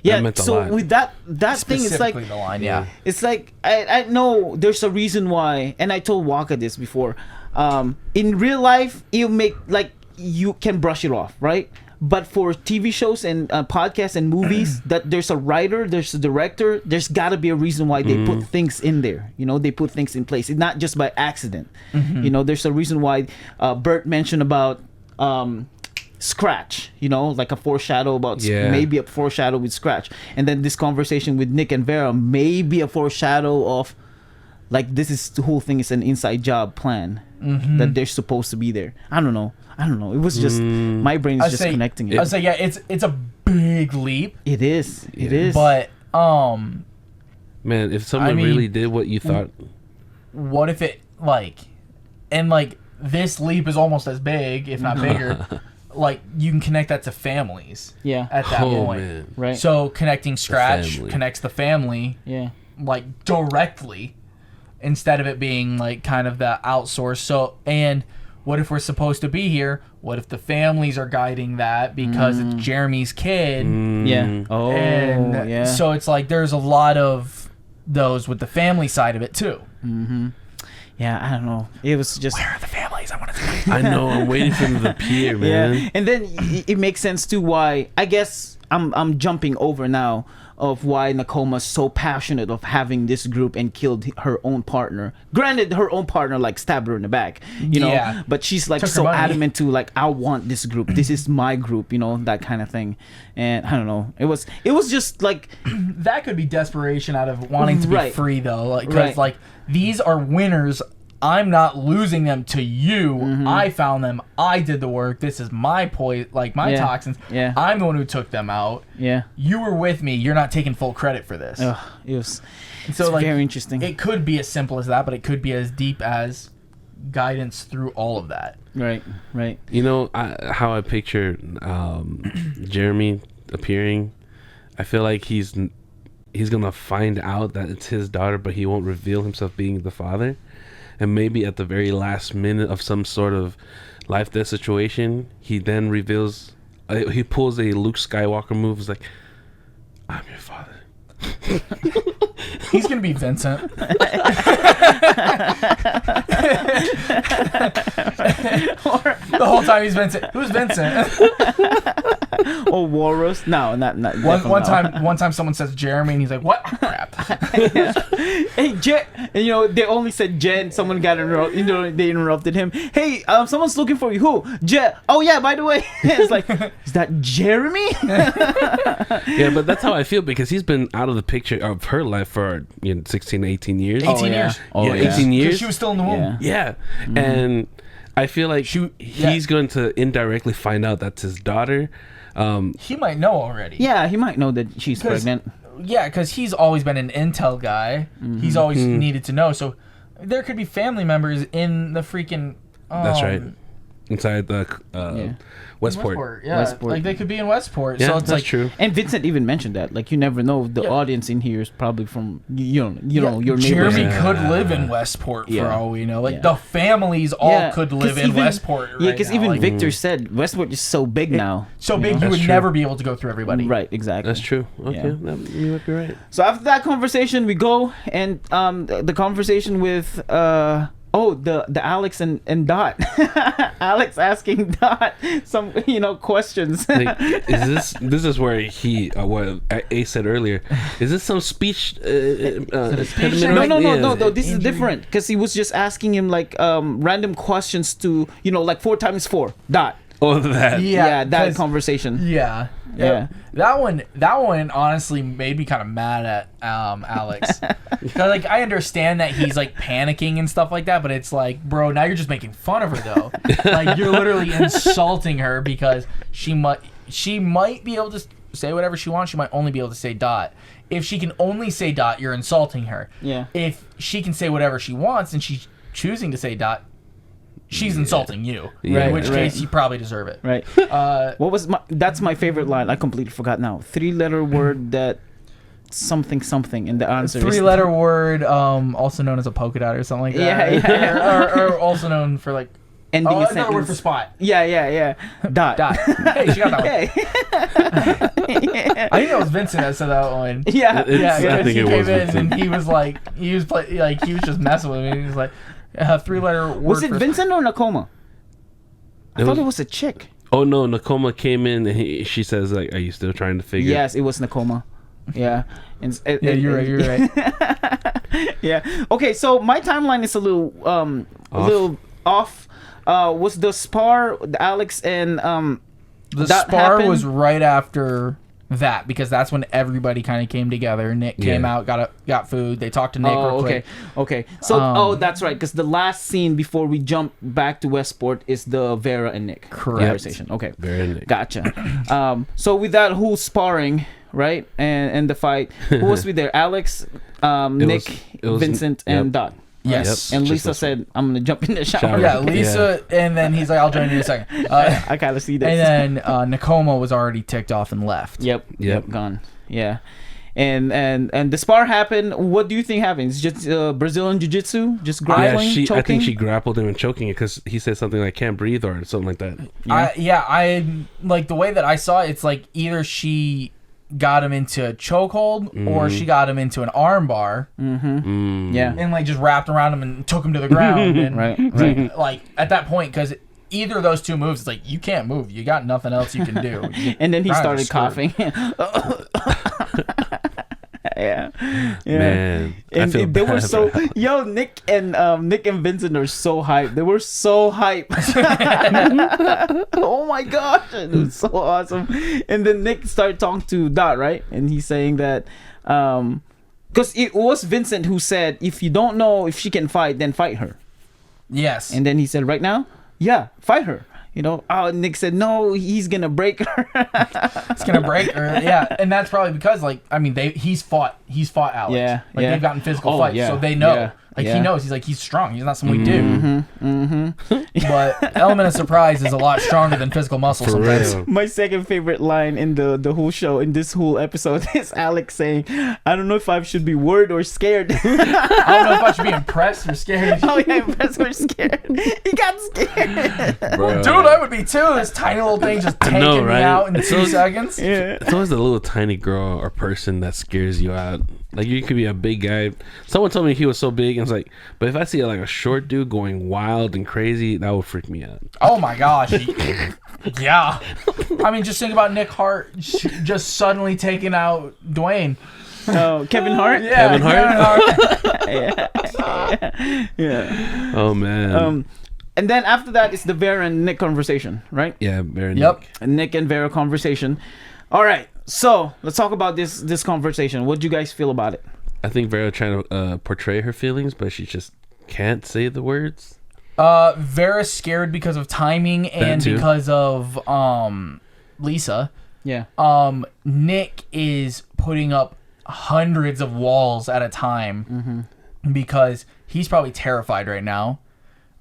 Yeah, so with that thing, it's like the line, it's like I know there's a reason why, and I told WAKKA this before. In real life, you make like you can brush it off, right? But for TV shows and podcasts and movies, that there's a writer, there's a director, there's got to be a reason why they put things in there. You know, they put things in place. It's not just by accident. You know, there's a reason why Bert mentioned about Scratch. You know, like a foreshadow about maybe a foreshadow with Scratch, and then this conversation with Nick and Vera maybe a foreshadow of like this is the whole thing is an inside job plan that they're supposed to be there. I don't know. It was just my brain is just connecting it. I'd say it's a big leap. It is. It is. But man, if someone really did what you thought, what if it like this leap is almost as big, if not bigger. Like you can connect that to families. Yeah. At that point, man. Right. So connecting Scratch connects the family. Yeah. Like directly, instead of it being like kind of the outsource. So and. What if we're supposed to be here? What if the families are guiding that because it's Jeremy's kid? Yeah. Oh, and yeah. So it's like there's a lot of those with the family side of it too. Yeah, I don't know. It was just... Where are the families? I want to I know. I'm waiting for them to appear, man. Yeah. And then it makes sense too why... I guess I'm jumping over now of why Nakoma's so passionate of having this group and killed her own partner. Granted, her own partner like stabbed her in the back, you know, but she's like so adamant to like, I want this group. This is my group, you know, that kind of thing. And I don't know. It was just like that could be desperation out of wanting to be free though, like because like these are winners. I'm not losing them to you. I found them. I did the work. This is my my toxins. Yeah. I'm the one who took them out. Yeah. You were with me. You're not taking full credit for this. It was so like, very interesting. It could be as simple as that, but it could be as deep as guidance through all of that. Right. You know how I picture Jeremy appearing? I feel like he's gonna find out that it's his daughter, but he won't reveal himself being the father. And maybe at the very last minute of some sort of life-death situation, he then reveals, he pulls a Luke Skywalker move. He's like, I'm your father. He's going to be Vincent. The whole time he's Vincent. Who's Vincent? Or Walrus? No, not one time someone says Jeremy and he's like, what? Crap. Hey, Jen. And, you know, they only said Jen. Someone got interrupted. You know, they interrupted him. Hey, someone's looking for you. Who? Jen. Oh, yeah, by the way. It's like, is that Jeremy? Yeah, but that's how I feel because he's been out of the picture of her life for 16, 18 years. 18 years. Oh, yeah. 18 years. She was still in the womb. Yeah. And I feel like he's going to indirectly find out that's his daughter. He might know already. Yeah, he might know that she's pregnant. Yeah, because he's always been an intel guy. He's always needed to know. So there could be family members in the freaking That's right. Inside the Westport. Yeah, Westport. like they could be in Westport. Yeah, so it's that's like true. And Vincent even mentioned that. Like, you never know. The audience in here is probably from your neighbors. Jeremy Yeah. could live in Westport for Yeah. all we know. Like Yeah. the families all could live 'cause in even- Westport. Yeah, right because now. even Like, Victor said Westport is so big now. so big you That's would true. never be able to go through everybody. Right, exactly. That's true. Okay, Yeah. You might be right. So after that conversation, we go and the conversation with the Alex and Dot. Alex asking Dot some questions. Like, this is where what Ace said earlier. Is this some speech? speech impediment? No. Yeah. This is different because he was just asking him like random questions to like 4 times 4 Dot. Oh, that. Yeah, that 'cause- conversation. Yeah. Yeah. That one honestly made me kind of mad at Alex. 'Cause, like, I understand that he's like panicking and stuff like that, but it's like, bro, now you're just making fun of her though. Like, you're literally insulting her because she might be able to say whatever she wants. She might only be able to say Dot. If she can only say Dot, you're insulting her. Yeah. If she can say whatever she wants and she's choosing to say Dot, she's insulting you. Yeah. In which Right. case, you probably deserve it. Right. What was that's my favorite line. I completely forgot now. 3-letter word that something and the answer is 3-letter word, also known as a polka dot or something like that. Yeah. or also known for like ending a another sentence. word for spot. Yeah. Dot. Dot. Hey, she got that one. Hey. I think that was Vincent that said that one. Yeah. It's- Yeah, I because think he it came was in Vincent. and he was just messing with me. He was like, 3-letter word. Was it for Vincent or Nakoma? I It thought was- it was a chick. Oh no, Nakoma came in and she says like, "Are you still trying to figure?" Yes, it was Nakoma. Yeah. Yeah, you're right. Yeah. Okay, so my timeline is a little off. Was the spar Alex and The that spar happened? was right after that because that's when everybody kind of came together. Nick came out, got food. They talked to Nick real quick. Okay. So, that's right, because the last scene before we jump back to Westport is the Vera and Nick conversation. Okay, Vera and Nick. Gotcha. So with that whole sparring, right, and the fight, who was with there? Alex, Nick, it was- Vincent, and Dot. Yes. Yep. And Just Lisa those- said, "I'm gonna jump in the shower." Shower. Yeah, Lisa, and then he's like, "I'll join you in a second." I kind of see this. And then Nakoma was already ticked off and left. Yep, gone. Yeah. And the spar happened. What do you think happened? It's just Brazilian jiu-jitsu, just grappling, choking. I think she grappled him and choking it because he said something like "can't breathe" or something like that. I like the way that I saw it. It's like either she got him into a chokehold or she got him into an arm bar. Yeah. And like just wrapped around him and took him to the ground. And Right. like at that point, because either of those two moves, it's like you can't move. You got nothing else you can do. And then he Kinda started screwed. coughing. Yeah. Man, I And feel they were bad so for- Nick and Vincent are so hyped. They were so hyped. Oh my gosh, it was so awesome. And then Nick started talking to Dot, right? And he's saying that because it was Vincent who said, if you don't know if she can fight, then fight her. Yes. And then he said, right now, yeah, fight her. Nick said, no, he's gonna break her. It's gonna break her. Yeah, and that's probably because he's fought Alex. Yeah, like yeah. they've gotten physical Oh, fights, yeah, so they know. yeah, Like yeah. he knows. He's strong. He's not someone we do. But element of surprise is a lot stronger than physical muscle For sometimes. real. My second favorite line in the whole show, in this whole episode, is Alex saying, I don't know if I should be worried or scared. I don't know if I should be impressed or scared. Oh yeah, impressed or scared. He got scared. Bro. Dude, I would be too. This tiny little thing just taking know, me right? out in 2 So- seconds. Yeah. It's always the little tiny girl or person that scares you out. Like you could be a big guy. Someone told me he was so big, and I was like, but if I see like a short dude going wild and crazy, that would freak me out. Oh my gosh. Yeah. I mean, just think about Nick Hart just suddenly taking out Dwayne. Oh, Kevin Hart. Yeah, Kevin Hart. Yeah. Oh man. And then after that is the Vera and Nick conversation, right? Yeah, very Yep. Nick. A Nick and Vera conversation. All right. So let's talk about this conversation. What do you guys feel about it? I think Vera trying to portray her feelings, but she just can't say the words. Vera's scared because of timing and too. because of Lisa. Yeah. Nick is putting up hundreds of walls at a time because he's probably terrified right now.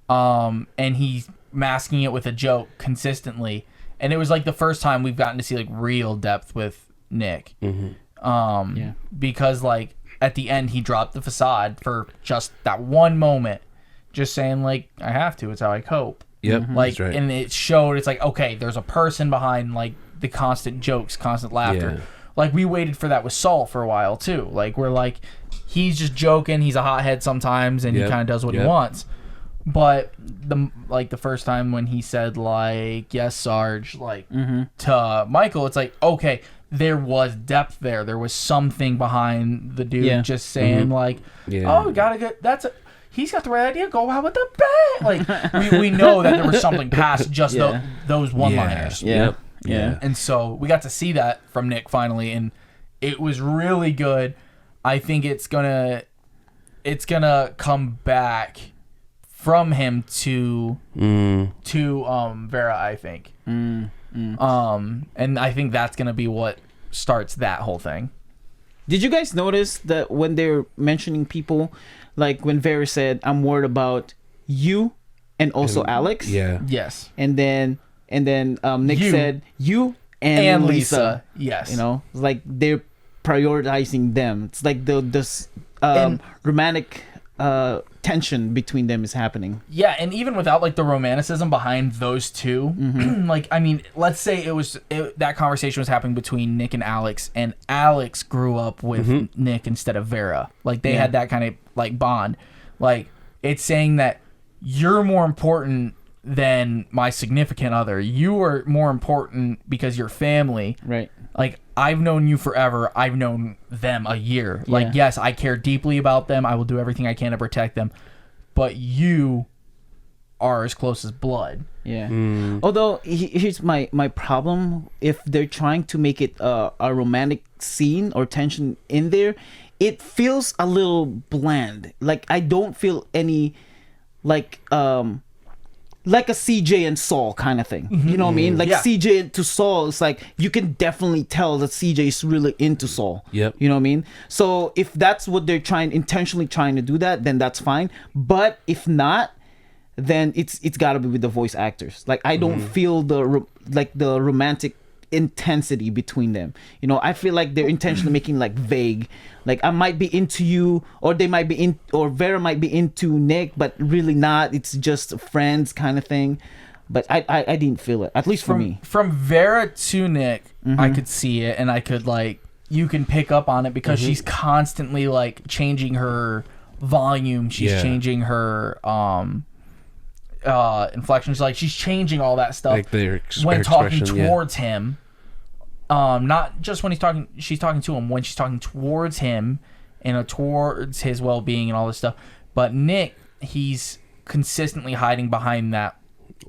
and he's masking it with a joke consistently. And it was like the first time we've gotten to see like real depth with Nick. Because like at the end he dropped the facade for just that one moment, just saying like, I have to, it's how I cope. Yep. Like, right. and it showed, it's like, okay, there's a person behind like the constant jokes, constant laughter. Yeah. Like we waited for that with Saul for a while too. Like we're like, he's just joking, he's a hothead sometimes, and he kind of does what he wants. But the first time when he said like, yes, Sarge, like to Michael, it's like, okay, there was depth there. There was something behind the dude just saying like, oh, we gotta get, he's got the right idea. Go out with the bang. Like we know that there was something past just those one-liners. Yeah. And so we got to see that from Nick finally, and it was really good. I think it's gonna come back from him to Vera, I think. And I think that's gonna be what starts that whole thing. Did you guys notice that when they're mentioning people, like when Vera said, "I'm worried about you," and also Alex? Yeah. Yes. And then Nick said, "You and Lisa." Yes. You know, it's like they're prioritizing them. It's like the romantic tension between them is happening. Yeah, and even without like the romanticism behind those two, like, I mean, let's say that conversation was happening between Nick and Alex grew up with Nick instead of Vera. Like they had that kind of like bond. Like it's saying that you're more important than my significant other. You are more important because you're family. Right. Like, I've known you forever. I've known them a year. Like, yes, I care deeply about them. I will do everything I can to protect them. But you are as close as blood. Yeah. Although, here's my problem. If they're trying to make it a romantic scene or tension in there, it feels a little bland. Like, I don't feel any, like a CJ and Saul kind of thing. You know what I mean? Like CJ to Saul, it's like you can definitely tell that CJ is really into Saul. Yep. You know what I mean? So if that's what they're intentionally trying to do that, then that's fine. But if not, then it's got to be with the voice actors. Like I don't feel the romantic intensity between them. You know, I feel like they're intentionally making like vague. Like I might be into you, or they might be or Vera might be into Nick, but really not. It's just friends kind of thing. But I didn't feel it, at least for me. From Vera to Nick, I could see it, and I could like, you can pick up on it because she's constantly like changing her volume. She's changing her inflections. Like she's changing all that stuff like when talking towards him. Not just when she's talking to him, when she's talking towards him and towards his well-being and all this stuff. But Nick, he's consistently hiding behind that,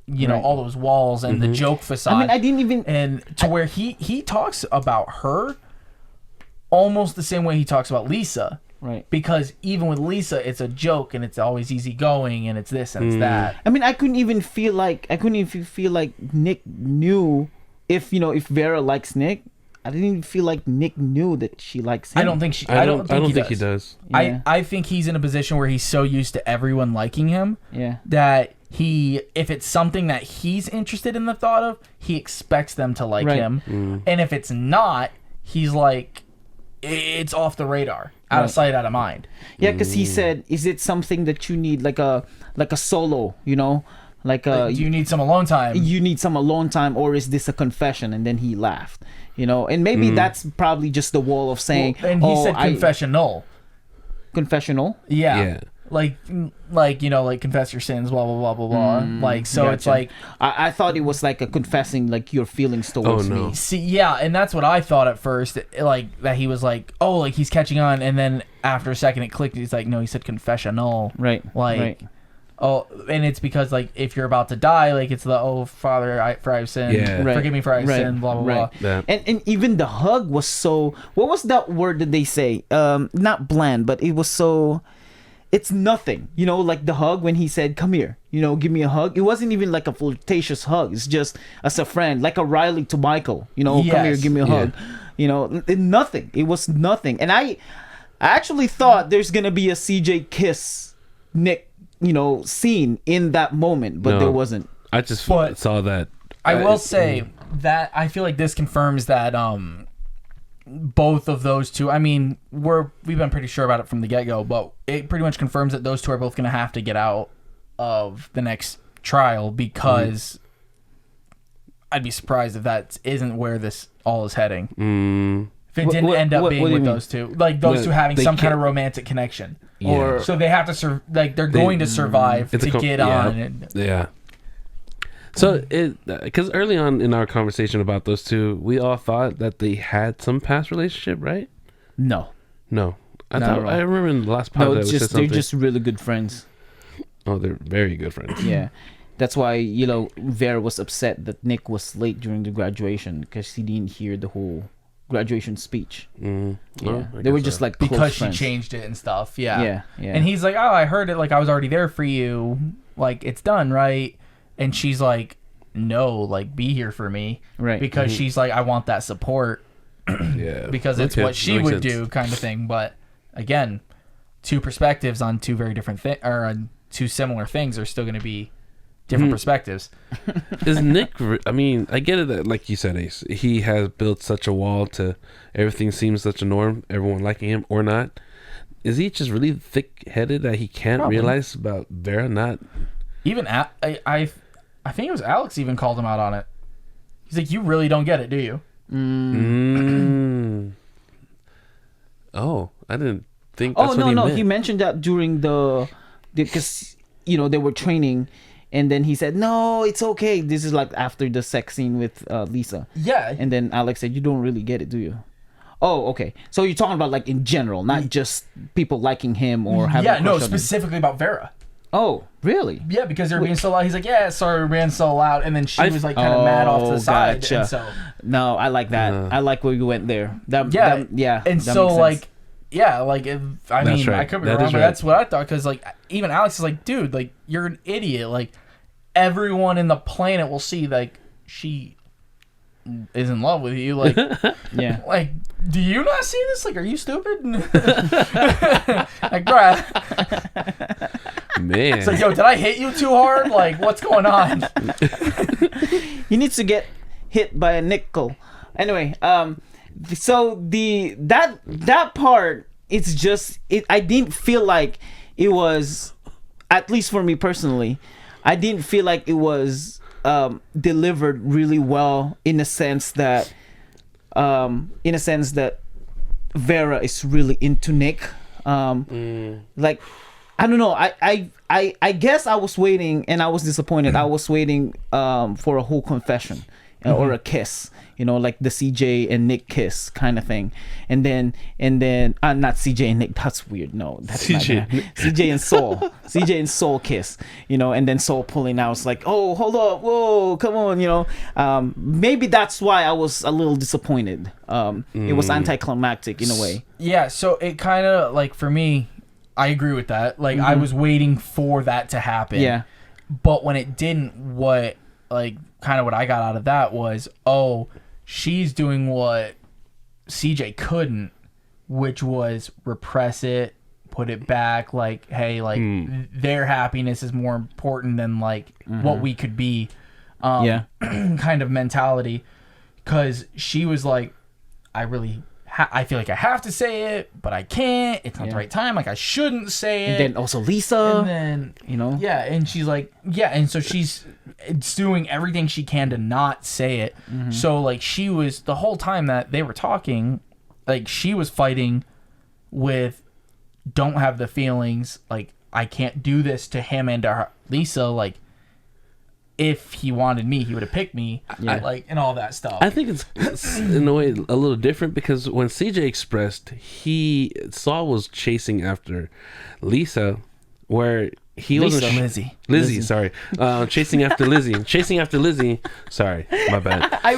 you know, all those walls and the joke facade. I mean, I didn't even... And where he talks about her almost the same way he talks about Lisa. Right. Because even with Lisa, it's a joke and it's always easygoing and it's this and it's that. I mean, I couldn't even feel like Nick knew... If Vera likes Nick, I didn't even feel like Nick knew that she likes him. I don't think I don't think he does. Yeah. I think he's in a position where he's so used to everyone liking him that if it's something that he's interested in the thought of, he expects them to like him. And if it's not, he's like, it's off the radar, out of sight, out of mind. Yeah, because he said, is it something that you need, like a solo, you know? Like, do you need some alone time? You need some alone time, or is this a confession? And then he laughed, you know. And maybe that's probably just the wall of saying. Well, and he said confessional. Confessional. Yeah. Like confess your sins, blah blah blah blah blah. Like so, gotcha. It's like I thought it was like a confessing like your feelings towards me. See, yeah, and that's what I thought at first. Like that he was like, oh, like he's catching on, and then after a second it clicked. He's like, no, he said confessional. Right. Like. Right. Oh, and it's because like if you're about to die, like it's the Father, for I've sinned, forgive me for I've sinned, blah blah blah. Yeah. And even the hug was so. What was that word that they say? Not bland, but it was so. It's nothing, you know, like the hug when he said, "Come here, you know, give me a hug." It wasn't even like a flirtatious hug. It's just as a friend, like a Riley to Michael, you know, come here, give me a hug. You know, nothing. It was nothing, and I actually thought there's gonna be a CJ kiss Nick scene in that moment, but there wasn't. I just saw that. I will say that I feel like this confirms that both of those two. I mean, we've been pretty sure about it from the get-go, but it pretty much confirms that those two are both going to have to get out of the next trial, because I'd be surprised if that isn't where this all is heading. If it didn't end up being with those two, like those two having some kind of romantic connection, or so they have to they're going to survive to get on. So because early on in our conversation about those two, we all thought that they had some past relationship, right? No. I remember in the last podcast. No, it's just they're just really good friends. Oh, they're very good friends. Yeah. That's why, Vera was upset that Nick was late during the graduation, because he didn't hear the whole graduation speech. They were just like because friends. She changed it and stuff. Yeah. And he's like, "Oh, I heard it. Like I was already there for you. Like it's done, right?" And she's like, "No, like be here for me." Right. Because she's like, "I want that support." Because it's what she would do, kind of thing. But again, two perspectives on two very different on two similar things are still going to be different perspectives. Is Nick? I mean, I get it that, like you said, Ace, he has built such a wall to everything seems such a norm, everyone liking him or not. Is he just really thick-headed that he can't realize about Vera not? Even I think it was Alex even called him out on it. He's like, "You really don't get it, do you?" Oh, I didn't think. That's what he meant. He mentioned that during because they were training, and then he said, "No, it's okay." This is like after the sex scene with Lisa. Yeah. And then Alex said, "You don't really get it, do you?" Oh, okay. So you're talking about like in general, not just people liking him or having. Yeah, no, specifically about Vera. Oh, really? Yeah, because they're being so loud. He's like, "Yeah, sorry, we're being so loud," and then she was like kind of mad off to the side. Gotcha. And so no, I like that. I like where you went there. And that so like. I mean, right. I could be wrong, but that's what I thought. Because like, even Alex is like, "Dude, like, you're an idiot. Like, everyone in the planet will see like she is in love with you. Like, yeah. Like, do you not see this? Like, are you stupid?" Like, bruh. Man. It's like, "Yo, did I hit you too hard? Like, what's going on?" He needs to get hit by a nickel. Anyway, so that part, it's just I didn't feel like it was, at least for me personally, I didn't feel like it was delivered really well in a sense that Vera is really into Nick. Like, I don't know. I guess I was waiting, and I was disappointed. I was waiting for a whole confession or a kiss, like the CJ and Nick kiss kind of thing. And then not CJ and Nick. That's weird. No, that's CJ. not that. CJ and Saul. CJ and Saul kiss. And then Saul pulling out. It's like, "Oh, hold up, whoa, come on." Maybe that's why I was a little disappointed. It was anticlimactic in a way. Yeah. So it kind of like, for me, I agree with that. Like, I was waiting for that to happen. Yeah. But when it didn't, what I got out of that was, oh, she's doing what CJ couldn't, which was repress it, put it back. Like, hey, like their happiness is more important than like what we could be. Kind of mentality. Because she was like, I feel like I have to say it, but I can't. It's not the right time. Like, I shouldn't say it. And then also Lisa. And then, yeah, and she's like, and so she's doing everything she can to not say it. So, like, she was, the whole time that they were talking, like, she was fighting with, don't have the feelings. Like, I can't do this to him and to Lisa. Like, if he wanted me, he would have picked me, and all that stuff. I think it's in a way a little different, because when CJ expressed, Saul was chasing after Lisa, where he wasn't Lizzie, sorry, chasing after Lizzie. Sorry, my bad. I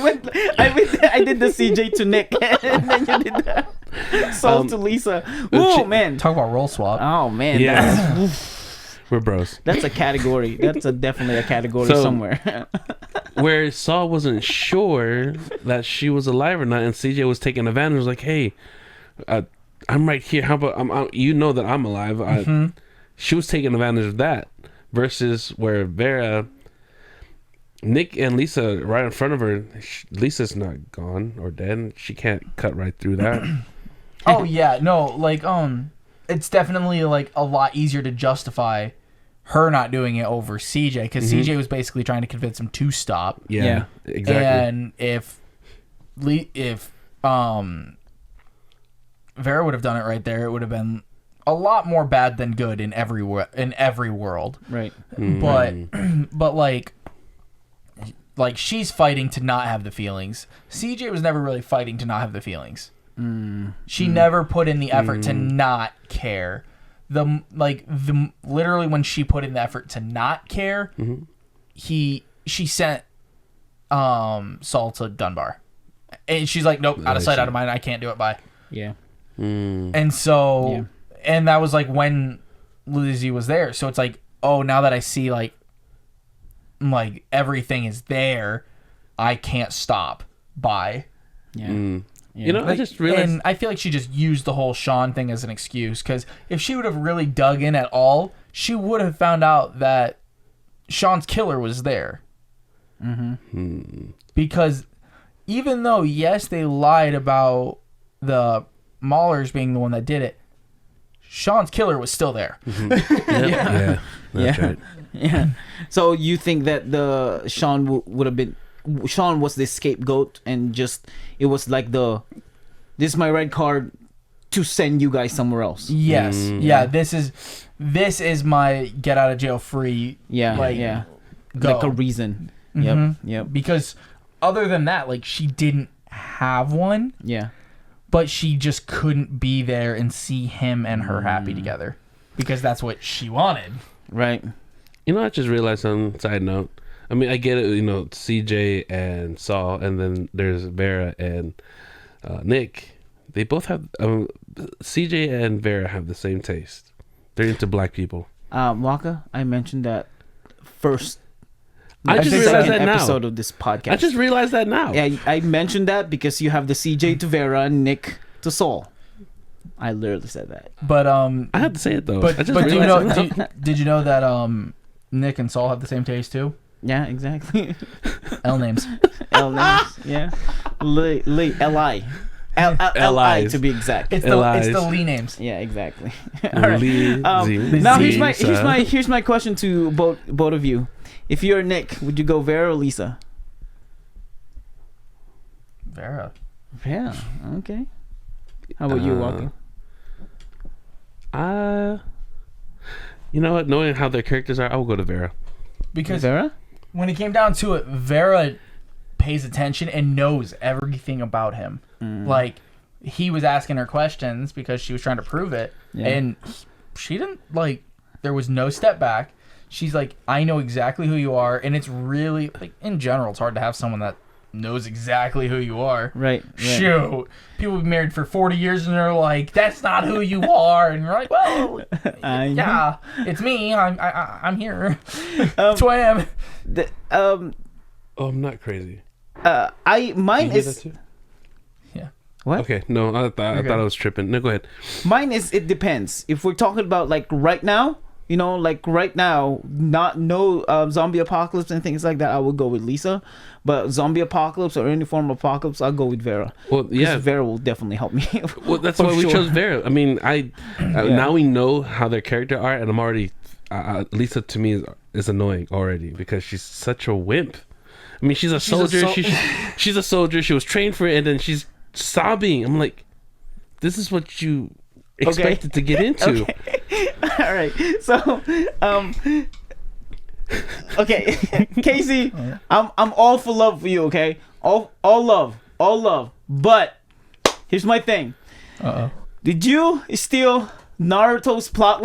did the CJ to Nick, and then you did the Saul to Lisa. Oh man, talk about role swap. Oh man, yeah. We're bros. That's a category. That's definitely a category somewhere. Where Saul wasn't sure that she was alive or not, and CJ was taking advantage. Was like, "Hey, I'm right here. How about you know that I'm alive? she was taking advantage of that. Versus where Vera, Nick and Lisa right in front of her. Lisa's not gone or dead. She can't cut right through that. Oh yeah, no, like it's definitely like a lot easier to justify her not doing it over CJ because CJ was basically trying to convince him to stop. Yeah, exactly. And if Vera would have done it right there, it would have been a lot more bad than good in every world. Right. But like she's fighting to not have the feelings. CJ was never really fighting to not have the feelings. She never put in the effort to not care. Literally when she put in the effort to not care, she sent Saul to Dunbar. And she's like, nope, out of sight, out of mind. I can't do it. Bye. Yeah. And so, and that was like when Lizzie was there. So it's like, oh, now that I see like everything is there, I can't stop. Bye. Yeah. You know, I just realized. And I feel like she just used the whole Sean thing as an excuse because if she would have really dug in at all, she would have found out that Sean's killer was there. Because even though, yes, they lied about the Maulers being the one that did it, Sean's killer was still there. Yeah. That's right. Yeah. So you think that the Sean would have been Sean was the scapegoat and just it was like this is my red card to send you guys somewhere else. Yes. Yeah. This is my get out of jail free. Yeah. Go. Like a reason. Yep. Because other than that, like she didn't have one. Yeah. But she just couldn't be there and see him and her happy together because that's what she wanted. Right. You know, I just realized on side note. I mean, I get it. You know, CJ and Saul, and then there's Vera and Nick. They both have CJ and Vera have the same taste. They're into black people. WAKKA, I mentioned that first. I just realized that now. Episode of this podcast. I just realized that now. Yeah, I mentioned that because you have the CJ to Vera and Nick to Saul. I literally said that. But I had to say it though. But do you know? Did you know that Nick and Saul have the same taste too? Yeah, exactly. L names. Yeah. L-I. L-I to be exact. It's the Lee names. Yeah, exactly. All right. Now here's my question to both of you. If you're Nick, would you go Vera or Lisa? Vera. Yeah. Okay. How about you, WAKKA? You know what? Knowing how their characters are, I will go to Vera. Because Vera? When it came down to it, Vera pays attention and knows everything about him. Like, he was asking her questions because she was trying to prove it. Yeah. And she didn't, like, there was no step back. She's like, I know exactly who you are. And it's really, like, in general, it's hard to have someone that knows exactly who you are. Right. Shoot. People have been married for 40 years and they're like, that's not who you are. And you're like, well, yeah, it's me. I'm here. That's who I am. I'm not crazy. Mine is... Yeah. What? Okay, no, I thought I was tripping. No, go ahead. Mine is, it depends. If we're talking about, like, right now, you know, like, right now, no zombie apocalypse and things like that, I would go with Lisa. But zombie apocalypse or any form of apocalypse, I'll go with Vera. Well, yeah. Vera will definitely help me. Well, that's why we chose Vera. I mean, now we know how their character are, and I'm already... Lisa, to me, is annoying already because she's such a wimp. I mean, she's a soldier. She's a soldier. She was trained for it, and then she's sobbing. I'm like, this is what you expected to get into. Okay. All right. So, okay, Casey, I'm all for love for you. Okay, all love. But here's my thing. Did you steal Naruto's plot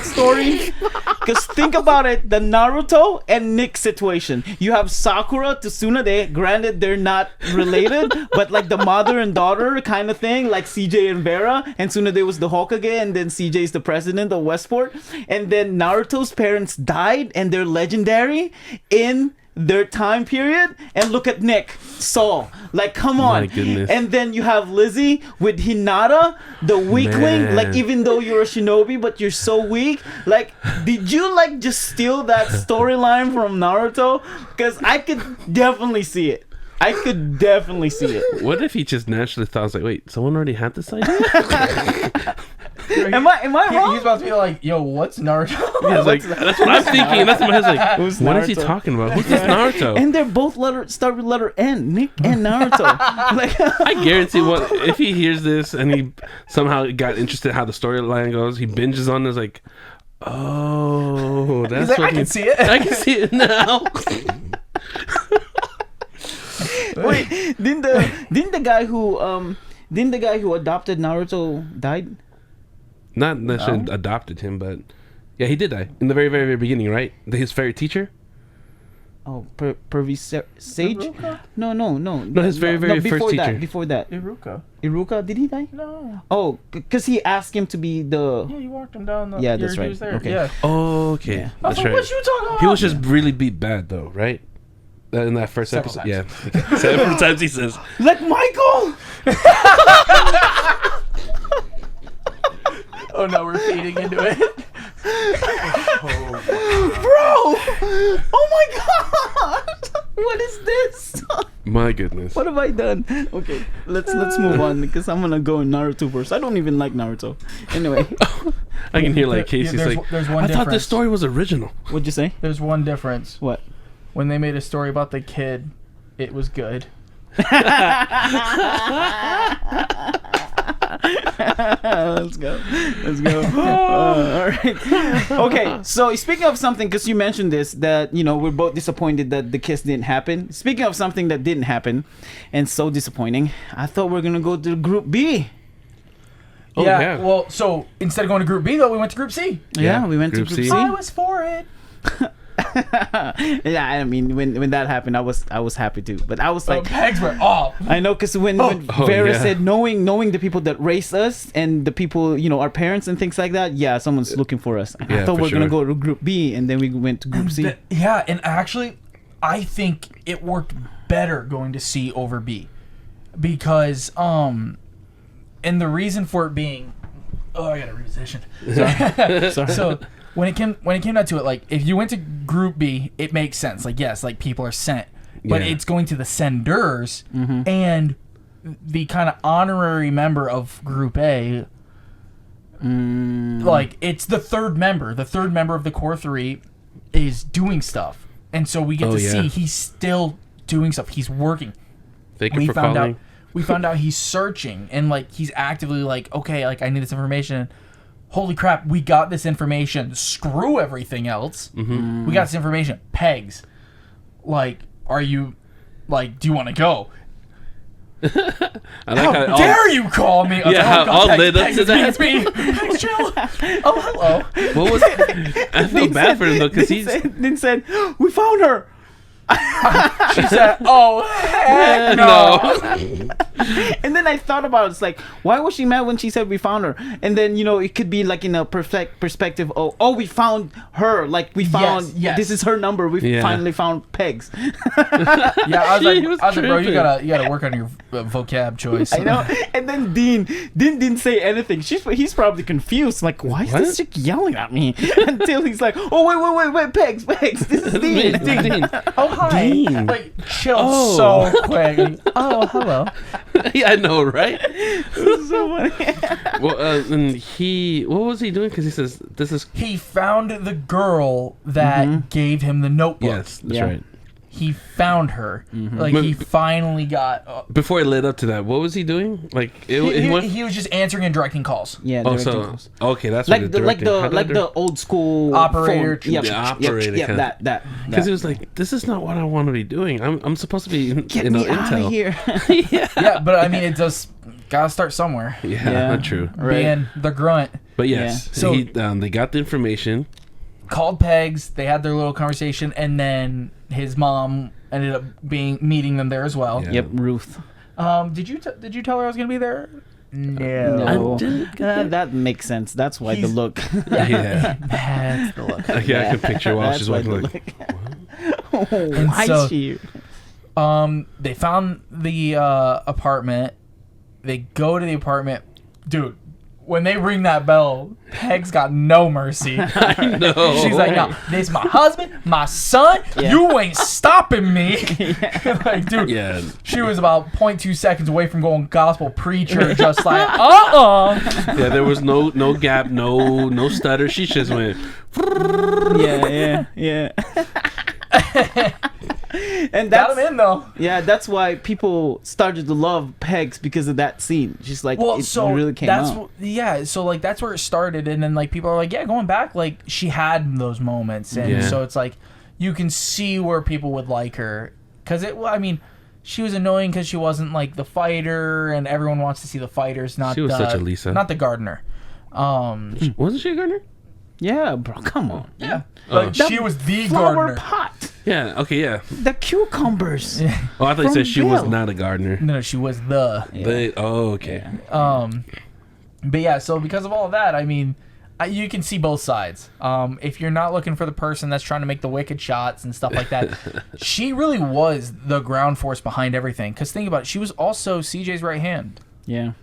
story? Because think about it, the Naruto and Nick situation. You have Sakura to Tsunade. Granted, they're not related, but like the mother and daughter kind of thing, like CJ and Vera. And Tsunade was the Hokage, and then CJ is the president of Westport. And then Naruto's parents died, and they're legendary in their time period, and look at Nick, Saul. Like, come on. My goodness. And then you have Lizzie with Hinata, the weakling. Like, even though you're a shinobi, but you're so weak. Like, did you like just steal that storyline from Naruto? Because I could definitely see it. I could definitely see it. What if he just naturally thought, I was like, wait, someone already had this idea? Am I wrong? He's about to be like, yo, what's Naruto? Yeah, like, that's what I'm thinking. That's what I was like, Who's what is he Naruto? talking about? Who's this Naruto? And they're both start with letter N. Nick and Naruto. Like, I guarantee if he hears this and he somehow got interested in how the storyline goes, he binges on this like, oh, that's He's like, what I can see it. I can see it now. wait, didn't the guy who adopted Naruto died? Not necessarily adopted him, but yeah, he did die in the very, very, very beginning, right? His fairy teacher. Oh, Sage? Iruka? No, his very, very before first that, teacher. Before that. Iruka? Did he die? No. Oh, because he asked him to be the... Yeah, you walked him down the... Yeah, that's he right. was there. Okay. Yeah. Oh, okay. Yeah. I was That's like, right. what you talking about? He was just really beat bad, though, right? In that first Several episode, times. yeah. Several times he says, Like Michael! Oh no, we're feeding into it. Bro! Oh my god! What is this? my goodness. What have I done? Okay, let's move on because I'm gonna go in Naruto first. I don't even like Naruto. Anyway, I can hear like Casey's there's- like, there's one I thought this difference. story was original. what'd you say? There's one difference. What? When they made a story about the kid, it was good. Let's go. All right. Okay, so speaking of something, because you mentioned this, that we're both disappointed that the kiss didn't happen. Speaking of something that didn't happen and so disappointing, I thought we were gonna go to Group B. Oh, yeah. Well, so instead of going to Group B, though, we went to Group C. Yeah, we went Group to Group C. C. I was for it. Yeah, I mean, when that happened, I was happy too. But I was So like, pegs were off. I know, because when Oh, Vera yeah. said knowing the people that raised us and the people, our parents and things like that, yeah, someone's looking for us. I Yeah, thought for we are gonna sure. go to Group B, and then we went to Group C. Yeah, and actually, I think it worked better going to C over B, because and the reason for it being, I gotta reposition. Sorry. So when it came down to it, like if you went to Group B, it makes sense. Like yes, like people are sent, but Yeah. it's going to the senders Mm-hmm. and the kind of honorary member of Group A. Like it's the third member. The third member of the core three is doing stuff, and so we get Oh, to yeah. see he's still doing stuff. He's working. Thank you for calling. We found out he's searching, and like he's actively like, okay, like I need this information. Holy crap, we got this information. Screw everything else. Mm-hmm. We got this information. Pegs. Like, are you like, do you want to go? I like How dare you call me? Yeah, how all Pegs, lit up Pegs, to that. it's me. Pegs, chill. Oh, hello. What was I feel bad for him though, because he's then said, we found her. She said, oh, heck no. And then I thought about it. It's like, why was she mad when she said we found her? And then it could be like in a perspective. Oh, we found her. Like we found. Yes. This is her number. We Yeah. finally found Pegs. Yeah, I was He like, was bro, you tripping. gotta work on your vocab choice. I know. And then Dean didn't say anything. He's probably confused. Like, why is this chick yelling at me? Until he's like, oh wait, Pegs. This is Dean. Dean. Oh, hi. Dean. Like, chill Oh. so quick. Oh, hello. Yeah, I know, right? This is so funny. Well, and what was he doing? Because he says this is He found the girl that gave him the notebook. yes, that's Yeah. right. He found her. Like, he finally got... Before it led up to that, what was he doing? Like it went. he was just answering and directing calls. Yeah. Oh, directing so calls. okay, that's Like what the old school Operator, phone. Yep, the operator Yep, kinda- that. Because he was like, "This is not what I want to be doing. I'm supposed to be in Get me out intel." of here. Yeah, but I mean, it just... Gotta start somewhere. Yeah, not true. Right. Being the grunt. But yes, Yeah. So- they got the information. Called Pegs. They had their little conversation, and then his mom ended up meeting them there as well. Yeah. Yep, Ruth. Did you tell her I was gonna be there? No. No. I didn't get That makes sense. That's why the He's- look. Yeah, That's the look. okay, I can picture while That's she's why walking the like, look. Why so, she? They found the apartment. They go to the apartment. Dude, when they ring that bell, Peg's got no mercy. I know. She's like, no, this is my husband, my son. Yeah. You ain't stopping me. Like, dude, Yeah. she was about 0.2 seconds away from going gospel preacher, just like, Yeah, there was no gap, no stutter. She just went. Yeah. And Got him in, though. Yeah, that's why people started to love Pegs because of that scene. Just like it really came out. Yeah, so like that's where it started, and then like people are like, yeah, going back, like she had those moments, and so it's like you can see where people would like her because she was annoying because she wasn't like the fighter, and everyone wants to see the fighters, not She was such a Lisa, not the gardener. Wasn't she a gardener? Yeah, bro, come on. Yeah, like she was the flower gardener. pot. Yeah. Okay. Yeah. The cucumbers. Oh, I thought you said she was Bill. not a gardener. No, she was the. Okay. But yeah, so because of all of that, you can see both sides. If you're not looking for the person that's trying to make the wicked shots and stuff like that, she really was the ground force behind everything. Because think about it, she was also CJ's right hand. Yeah.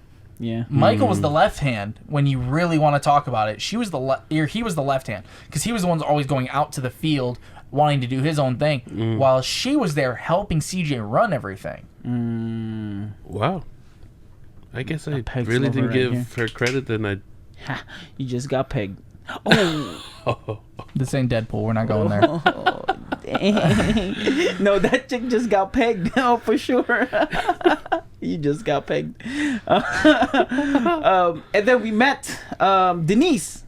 Michael was the left hand when you really want to talk about it. He was the left hand because he was the one always going out to the field wanting to do his own thing while she was there helping CJ run everything. Wow. I guess I Peg's really lover didn't give here. her credit. Then I. Ha, you just got pegged. Oh. This ain't Deadpool. We're not going there. Dang. No, that chick just got pegged. Oh, for sure. You just got pegged. And then we met Denise.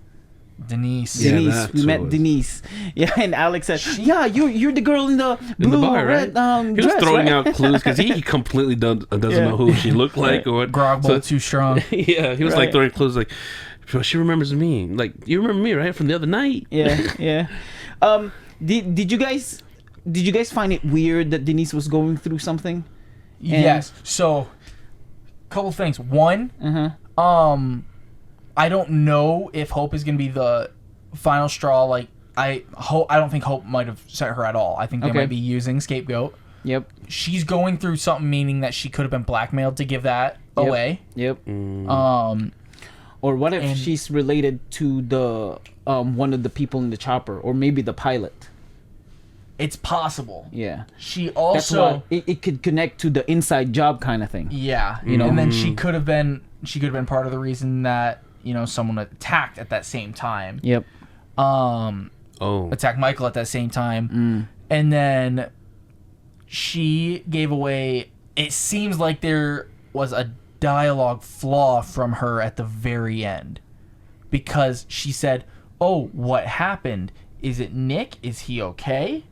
Yeah, We met Denise. Yeah, and Alex said, "Yeah, you're the girl in the blue bar, red right? He was dress, throwing right?" out clues because he completely doesn't know who she looked like or what. Grog bowl too strong. Yeah, he was like Right. throwing clues like, she remembers me. Like, you remember me, right, from the other night? Yeah. Did you guys find it weird that Denise was going through something? Yes. So, couple things. One, I don't know if Hope is gonna be the final straw. Like, I don't think Hope might have sent her at all. I think they might be using scapegoat. Yep. She's going through something, meaning that she could have been blackmailed to give that away. Yep. Or Or what if she's related to the one of the people in the chopper, or maybe the pilot? It's possible. Yeah. She That's also why it could connect to the inside job kind of thing. Yeah, and then she could have been part of the reason that someone attacked at that same time. Yep. Attacked Michael at that same time, and then she gave away. It seems like there was a dialogue flaw from her at the very end, because she said, "Oh, what happened? Is it Nick? Is he okay?"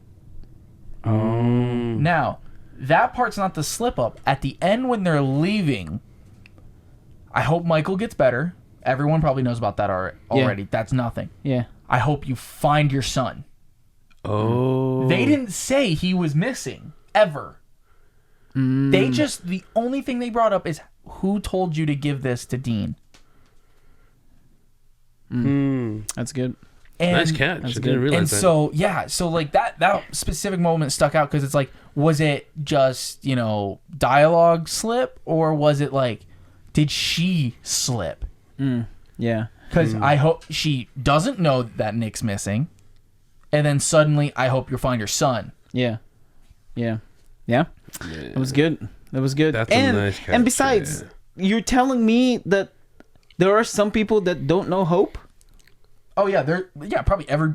Now, that part's not the slip up. At the end when they're leaving, I hope Michael gets better. Everyone probably knows about that already. Yeah. That's nothing. Yeah. I hope you find your son. They didn't say he was missing, ever. They just, the only thing they brought up is, who told you to give this to Dean? That's good. And nice catch. I didn't realize that. So, yeah, so like that specific moment stuck out because it's like, was it just, dialogue slip, or was it like, did she slip? Yeah. Because I hope she doesn't know that Nick's missing, and then suddenly, I hope you'll find your son. Yeah. It was good. That's a nice catch. And besides, you're telling me that there are some people that don't know Hope? Oh yeah, probably there's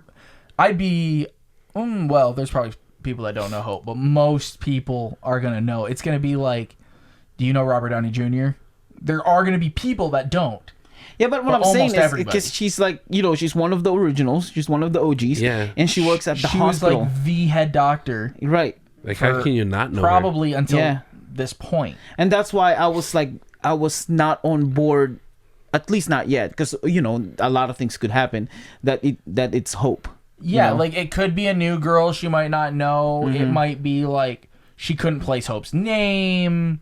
probably people that don't know Hope, but most people are gonna know. It's gonna be like, do you know Robert Downey Jr.? There are gonna be people that don't. Yeah, but what I'm saying is because she's like, she's one of the originals, she's one of the OGs, and she works at the hospital. She was like the head doctor, right? Like, how can you not know? Probably until this point, and that's why I was not on board. At least not yet, because a lot of things could happen. That it's Hope. Yeah, like it could be a new girl she might not know. It might be like she couldn't place Hope's name.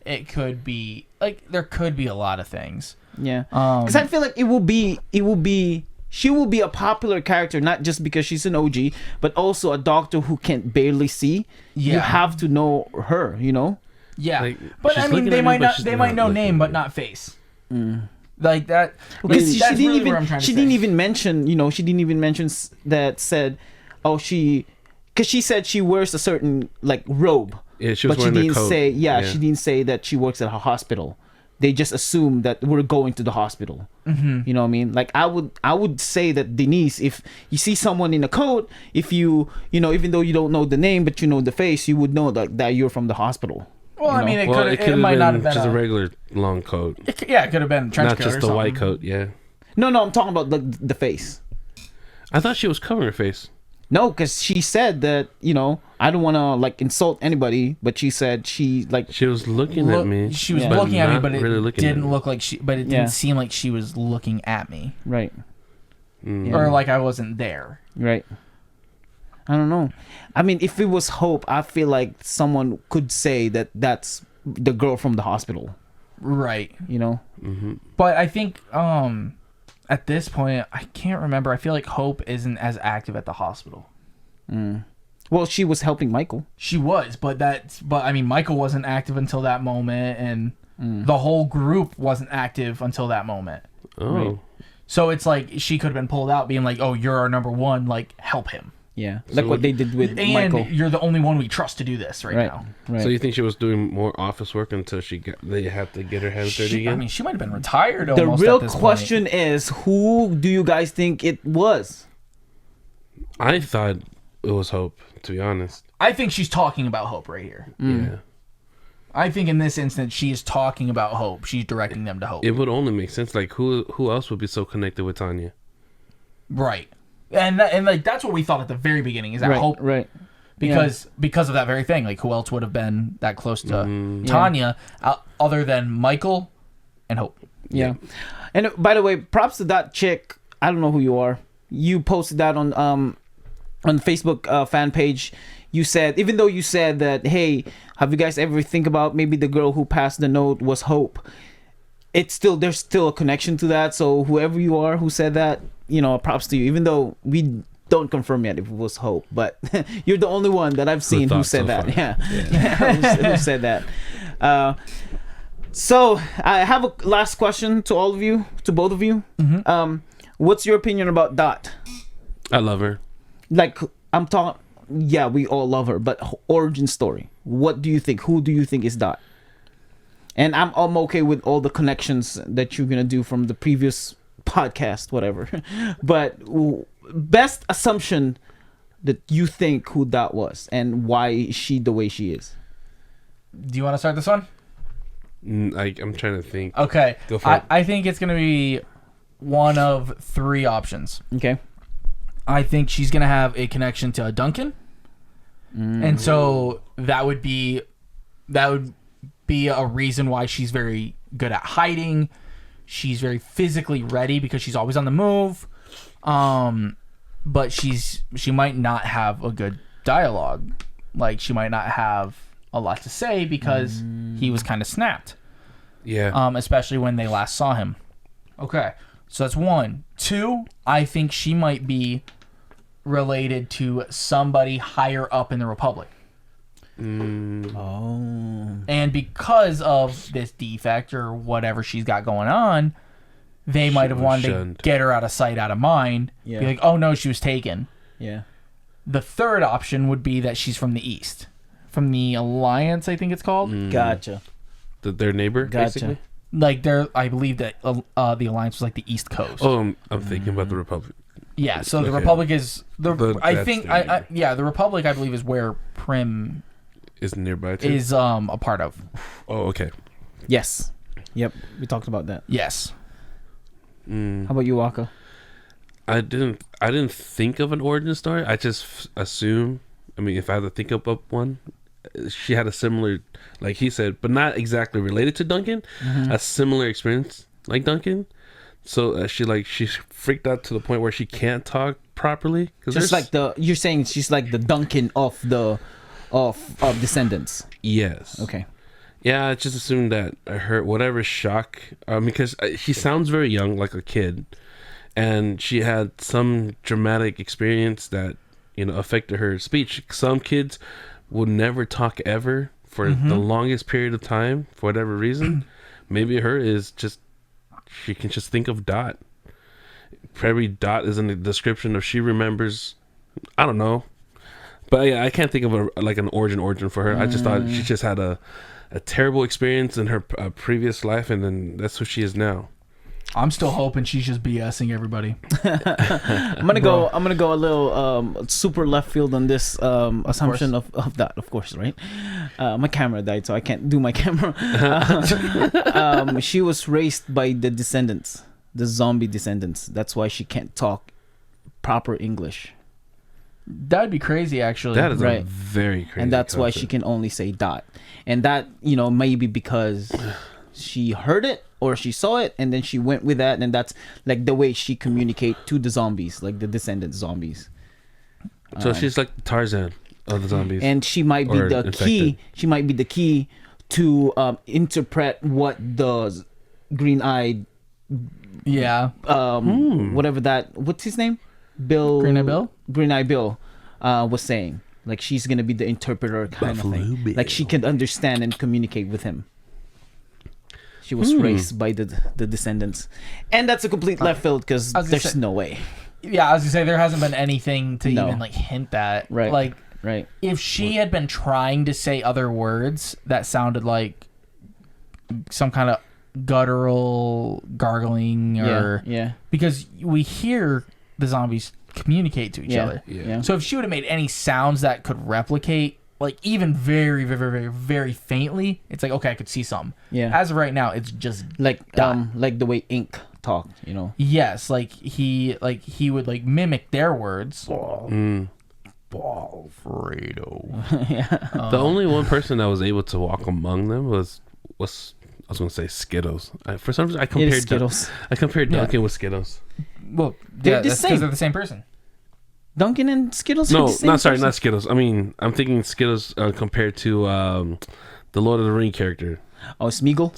It could be like there could be a lot of things. Yeah, because I feel like it will be she will be a popular character, not just because she's an OG, but also a doctor who can barely see. Yeah. You have to know her, you know? Yeah, Like, but she's I mean, looking they at me, might but not. she's They not might know looking name, at but me. not face. Like that. Because that's she didn't really even what I'm trying to she say. didn't even mention, you know, she didn't even mention that said, oh, because she said she wears a certain like robe. Yeah, she was but she wearing a didn't coat. say. Yeah. She didn't say that she works at a hospital. They just assume that we're going to the hospital. Mm-hmm. You know what I mean? Like I would say that Denise, if you see someone in a coat, if you know, even though you don't know the name but you know the face, you would know that you're from the hospital. Well, I know? mean, It could it might not have been just a regular long coat, it could have been a trench not coat just or the something. white coat. Yeah, No, I'm talking about the face. I thought she was covering her face. No, because she said that, you know, I don't want to like insult anybody, but she said she was looking at me. She was Yeah. looking at me, not but it really looking at didn't me. look like she. But it Yeah. didn't seem like she was looking at me, right. or like I wasn't there. Right. I don't know. I mean, if it was Hope, I feel like someone could say that that's the girl from the hospital, Right. you know? But I think at this point, I can't remember. I feel like Hope isn't as active at the hospital. Well, she was helping Michael. She was, but I mean, Michael wasn't active until that moment, and the whole group wasn't active until that moment. Oh, Right. So it's like she could have been pulled out, being like, "Oh, you're our number one. Like, help him." Yeah. So Like what what- they did with And Michael. you're the only one we trust to do this right, Right. now. Right. so you think she was doing more office work until they had to get her hands dirty I again? mean, she might have been retired. the Almost real at this question is, who do you guys think it was? I thought it was Hope, to be honest. I think she's talking about Hope right here. Yeah, I think in this instance, she is talking about Hope. She's directing them to Hope. it would only make sense. Like who else would be so connected with Tanya? Right. And like that's what we thought at the very beginning, is that Right. Hope, Right. because of that very thing. Like, who else would have been that close to Tanya other than Michael and Hope? Yeah. And by the way, props to that chick. I don't know who you are. You posted that on Facebook fan page. You said, even though you said that, hey, have you guys ever think about maybe the girl who passed the note was Hope? There's still a connection to that. So whoever you are who said that, you know, props to you. Even though we don't confirm yet if it was Hope, but you're the only one that I've seen who thought said so that. far. Yeah. Who said that. So I have a last question to all of you, to both of you. What's your opinion about Dot? I love her. Like, I'm talking, yeah, we all love her, but origin story. What do you think? Who do you think is Dot? And I'm okay with all the connections that you're gonna do from the previous podcast, whatever. But best assumption that you think who Dot was and why is she the way she is. Do you want to start this one? I'm trying to think. Okay. Go for it. I think it's going to be one of three options. Okay. I think she's going to have a connection to Duncan. And so that would be a reason why she's very good at hiding. She's very physically ready because she's always on the move. But she might not have a good dialogue. Like, she might not have a lot to say because he was kind of snapped. Yeah. Especially when they last saw him. Okay. So that's one. Two, I think she might be related to somebody higher up in the Republic. Oh. And because of this defect or whatever she's got going on, they might have was wanted shunned. to get her out of sight, out of mind. Yeah. Be like, oh no, she was taken. Yeah. The third option would be that she's from the East. From the Alliance, I think it's called. Gotcha. Their neighbor, Gotcha. basically. Like, I believe that the Alliance was like the East Coast. Oh, I'm thinking about the Republic. Yeah, so the Okay. Republic is the. But I that's think the neighbor. the Republic, I believe, is where Prim Is nearby too. is a part of. Oh, okay. Yes. Yep. We talked about that. Yes. How about you, WAKKA? I didn't think of an origin story. I just assume. I mean, if I had to think up one, she had a similar, like he said, but not exactly related to Duncan. A similar experience like Duncan. So she's freaked out to the point where she can't talk properly. Just like you're saying she's like the Duncan of Descendants. Yes. Okay. Yeah, I just assumed that her whatever shock. Because she sounds very young, like a kid, and she had some dramatic experience that affected her speech. Some kids will never talk ever for the longest period of time for whatever reason. Maybe her is just she can just think of Dot. Probably Dot is in the description of she remembers. I don't know, but yeah, I can't think of an origin for her. I just thought she just had a terrible experience in her previous life, and then that's who she is now. I'm still hoping she's just BSing everybody. I'm gonna go a little super left field on this assumption of that, of course, right? My camera died, so I can't do my camera. She was raised by the Descendants, the zombie Descendants. That's why she can't talk proper English. That'd be crazy, actually. That is a very crazy. And that's why she can only say Dot. And that, maybe because she heard it or she saw it and then she went with that, and that's like the way she communicate to the zombies, like the Descendant zombies. So she's like Tarzan of the zombies. And she might be the key. She might be the key to interpret what the green-eyed whatever that, what's his name? Green-eyed Bill was saying. Like, she's gonna be the interpreter kind of thing. Bill. Like, she can understand and communicate with him. She was raised by the Descendants, and that's a complete left field because there's no way. Yeah, I was gonna say there hasn't been anything to even like hint that. Right. Like, right. If she had been trying to say other words that sounded like some kind of guttural gargling or because we hear the zombies communicate to each other. Yeah. So if she would have made any sounds that could replicate, like even very, very, very, very faintly, it's like, okay, I could see something. Yeah. As of right now, it's just like the way Ink talked, Yes, like he would like mimic their words. Balfredo. Yeah. The only one person that was able to walk among them was I was gonna say Skittles. For some reason, I compared Skittles. I compared Duncan with Skittles. Well, they're the that's same. because they're the same person. Duncan and Skittles. No, are the same not sorry, person? not Skittles. I mean, I'm thinking Skittles compared to the Lord of the Ring character. Oh, Smeagol.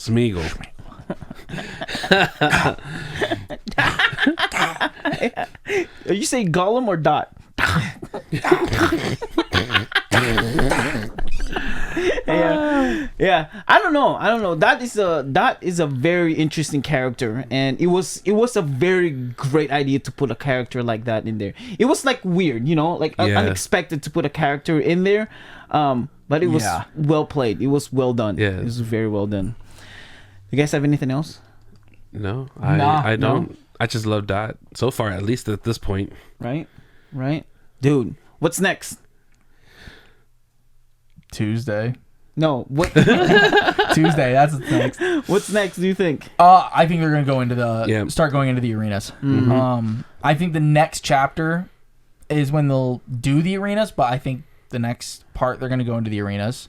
Are you saying Gollum or Dot? Yeah. I don't know. That is a very interesting character, and it was a very great idea to put a character like that in there. It was like weird, unexpected to put a character in there, but it was well played. It was well done. Yeah, it was very well done. You guys have anything else? No, I don't. I just love Dot so far, at least at this point. Right, dude. What's next? Tuesday. No, what? Tuesday. That's what's next. What's next? Do you think? I think they're gonna go into start going into the arenas. Mm-hmm. I think the next chapter is when they'll do the arenas, but I think the next part they're gonna go into the arenas.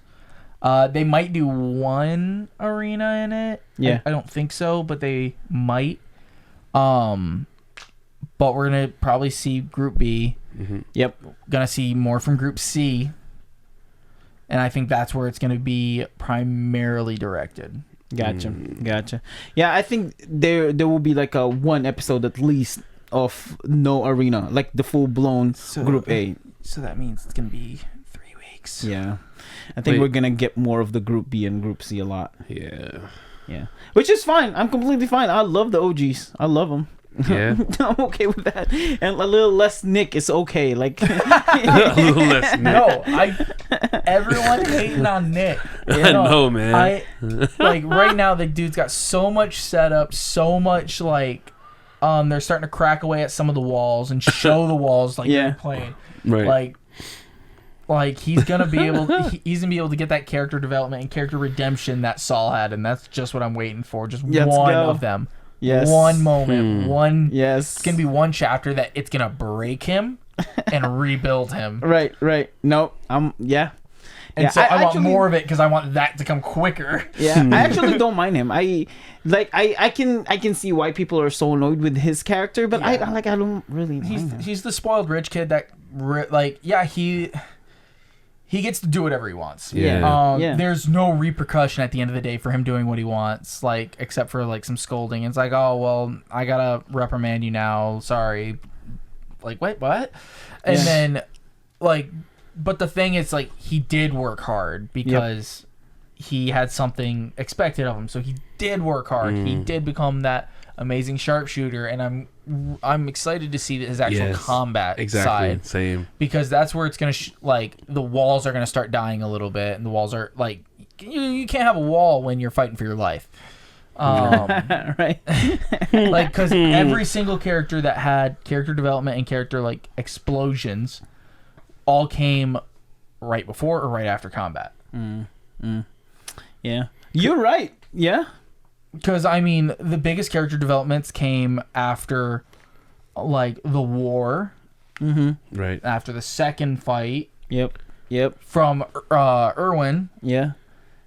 They might do one arena in it. Yeah, I don't think so, but they might. But we're gonna probably see Group B. Mm-hmm. Yep. Gonna see more from Group C. And I think that's where it's going to be primarily directed. Gotcha. Yeah, I think there will be like a one episode at least of no arena, like the full blown Group A. So that means it's going to be 3 weeks. Yeah, I think we're gonna get more of the Group B and Group C a lot. Yeah. Which is fine. I'm completely fine. I love the OGs. I love them. Yeah. I'm okay with that. And a little less Nick is okay. Like a little less Nick. No, everyone hating on Nick. I know, man. Like right now the dude's got so much setup, so much like they're starting to crack away at some of the walls and show the walls like they're playing. Right. Like he's gonna be able to get that character development and character redemption that Saul had, and that's just what I'm waiting for. Just one of them. Yes. One moment. One. Yes. It's gonna be one chapter that it's gonna break him and rebuild him. Right. No. Yeah. And so I want more of it because I want that to come quicker. Yeah. I actually don't mind him. I can see why people are so annoyed with his character, but I don't really mind him. He's the spoiled rich kid that he gets to do whatever he wants. Yeah. There's no repercussion at the end of the day for him doing what he wants, like except for like some scolding. It's like, oh well, I gotta reprimand you now. Sorry. Like wait, what? And then like, but the thing is, like, he did work hard because he had something expected of him. So he did work hard. He did become that amazing sharpshooter, and I'm excited to see his actual combat side. Same. Because that's where it's gonna like the walls are gonna start dying a little bit, and the walls are like you can't have a wall when you're fighting for your life. Right. Like, because every single character that had character development and character like explosions all came right before or right after combat. Yeah, you're right. Yeah, because I mean the biggest character developments came after like the war, right after the second fight. Yep. From Irwin. Yeah.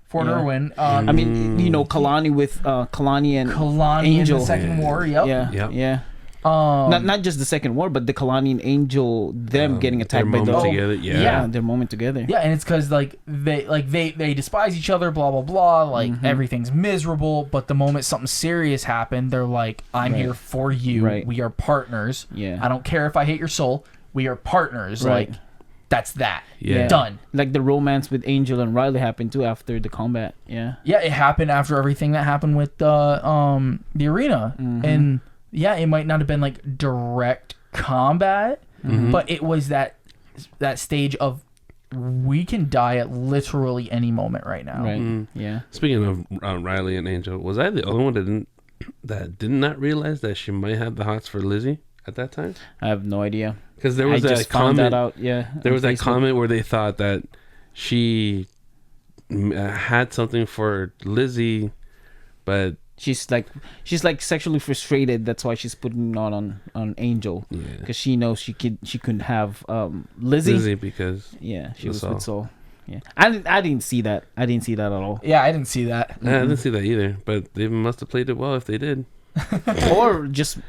Fort Irwin. I mean, you know, Kalani with Kalani and Angel in the Second War. Yeah. Not just the Second War, but the Kalani and Angel, them getting attacked by the together. their moment together. Yeah, and it's because like they despise each other, blah blah blah. Like everything's miserable, but the moment something serious happened, they're like, "I'm here for you. Right. We are partners. Yeah. I don't care if I hate your soul. We are partners. Right. Like that's that. Yeah. Done. Like the romance with Angel and Riley happened too after the combat. Yeah. Yeah, it happened after everything that happened with the arena, and yeah, it might not have been like direct combat, but it was that stage of we can die at literally any moment right now. Right. Yeah. Speaking of Riley and Angel, was I the only one that did not realize that she might have the hots for Lizzie at that time? I have no idea. Because there was I that just found comment. that out. Yeah. There was that Facebook. comment where they thought that she had something for Lizzie, but She's like sexually frustrated. That's why she's putting it on Angel, because she knows she couldn't have Lizzie because she was with Soul. Yeah, I didn't see that. I didn't see that at all. Yeah, I didn't see that. I didn't see that either. But they must have played it well if they did. Or just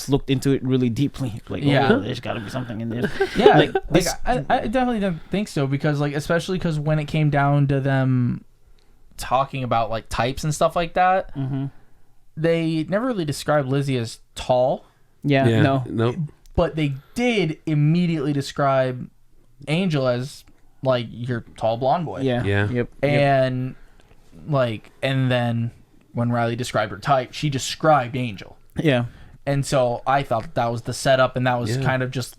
looked into it really deeply. Like, there's got to be something in there. Yeah, like this, I definitely don't think so, because like especially because when it came down to them talking about like types and stuff like that. They never really described Lizzie as tall. Nope. But they did immediately describe Angel as like your tall blonde boy. Yep. And like, and then when Riley described her type, she described Angel. Yeah. And so I thought that was the setup, and that was kind of just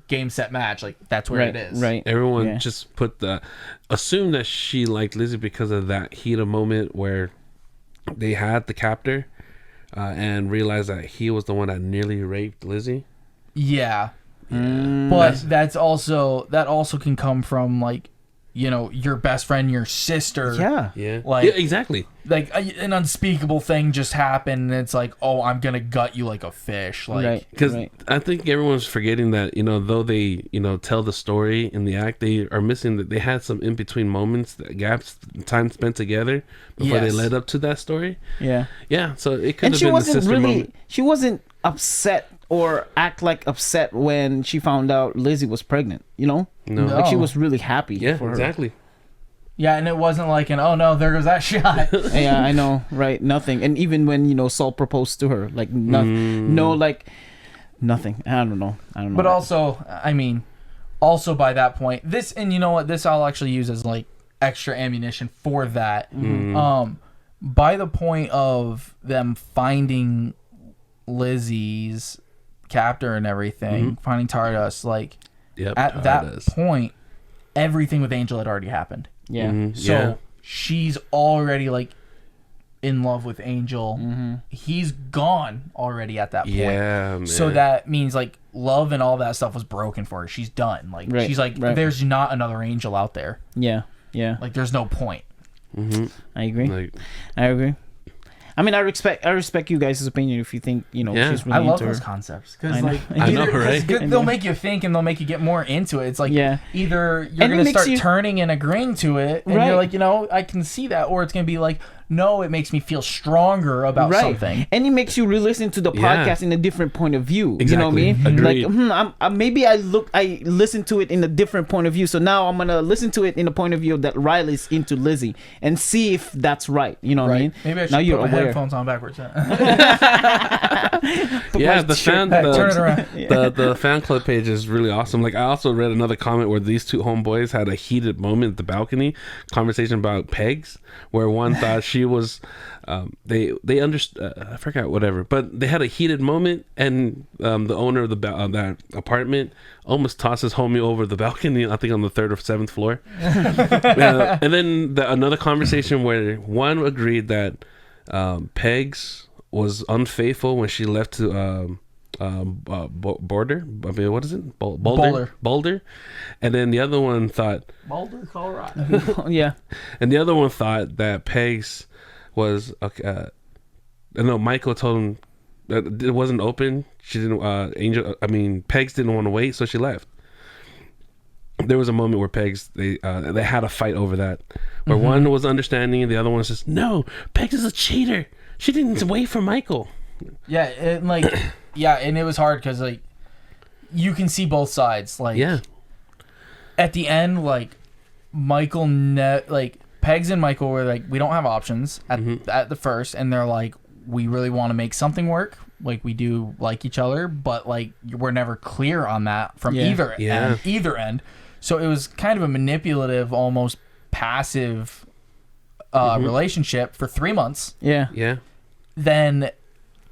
game, set, match. Like that's where it is. Right. Everyone just assumed that she liked Lizzie because of that heat of moment where they had the captor and realized that he was the one that nearly raped Lizzie. Yeah. But that also can come from like, you know, your best friend, your sister. Yeah. Like, yeah, exactly. Like an unspeakable thing just happened, and it's like, oh, I'm gonna gut you like a fish. Like, because I think everyone's forgetting that, you know, though they, you know, tell the story in the act, they are missing that they had some in between moments, gaps, time spent together before they led up to that story. Yeah. So it could have been the sister moment. She wasn't upset or act like upset when she found out Lizzie was pregnant, you know? No. Like she was really happy for her. Exactly. Yeah, and it wasn't like an, oh no, there goes that shot. Yeah, I know, right? Nothing. And even when, you know, Saul proposed to her, like nothing, like nothing. I don't know. But also, I mean, also by that point, this, and you know what, this I'll actually use as like extra ammunition for that. By the point of them finding Lizzie's captor and everything, finding Stardust, like at that point, everything with Angel had already happened. So she's already like in love with Angel. He's gone already at that point. Man. So that means like love and all that stuff was broken for her. She's done. Like she's like, there's not another Angel out there. Yeah. Like there's no point. I agree. I agree. I mean, I respect you guys' opinion if you think, you know, she's really I love into those her. concepts because I know, right? They'll make you think and they'll make you get more into it. It's like either you're And gonna start turning and agreeing to it, and you're like, you know, I can see that, or it's gonna be like, No, it makes me feel stronger about something. And it makes you re-listen to the podcast in a different point of view. Exactly. You know what I mean? Agreed. Like, maybe I listen to it in a different point of view. So now I'm gonna listen to it in a point of view that Riley's into Lizzie and see if that's right. You know what I mean? Maybe I should now put you're my aware. headphones on backwards. Yeah, the fan Turn it around. the fan club page is really awesome. Like I also read another comment where these two homeboys had a heated moment at the balcony conversation about pegs, where one thought she was they understood I forgot whatever, but they had a heated moment, and the owner of that apartment almost tossed his homie over the balcony, I think on the 3rd or 7th floor. And then another conversation where one agreed that Pegs was unfaithful when she left to Boulder. I mean, what is it? Boulder. And then the other one thought Boulder, Colorado. Yeah. And the other one thought that Pegs was okay. No, Michael told him that it wasn't open. She didn't. Pegs didn't want to wait, so she left. There was a moment where Pegs they had a fight over that, where one was understanding and the other one says, "No, Pegs is a cheater. She didn't wait for Michael." Yeah, and it was hard because like you can see both sides. Like, at the end, like Michael, Pegs and Michael were like, we don't have options at the first, and they're like, we really want to make something work. Like, we do like each other, but like we're never clear on that from either end. So it was kind of a manipulative, almost passive relationship for 3 months. Yeah. Then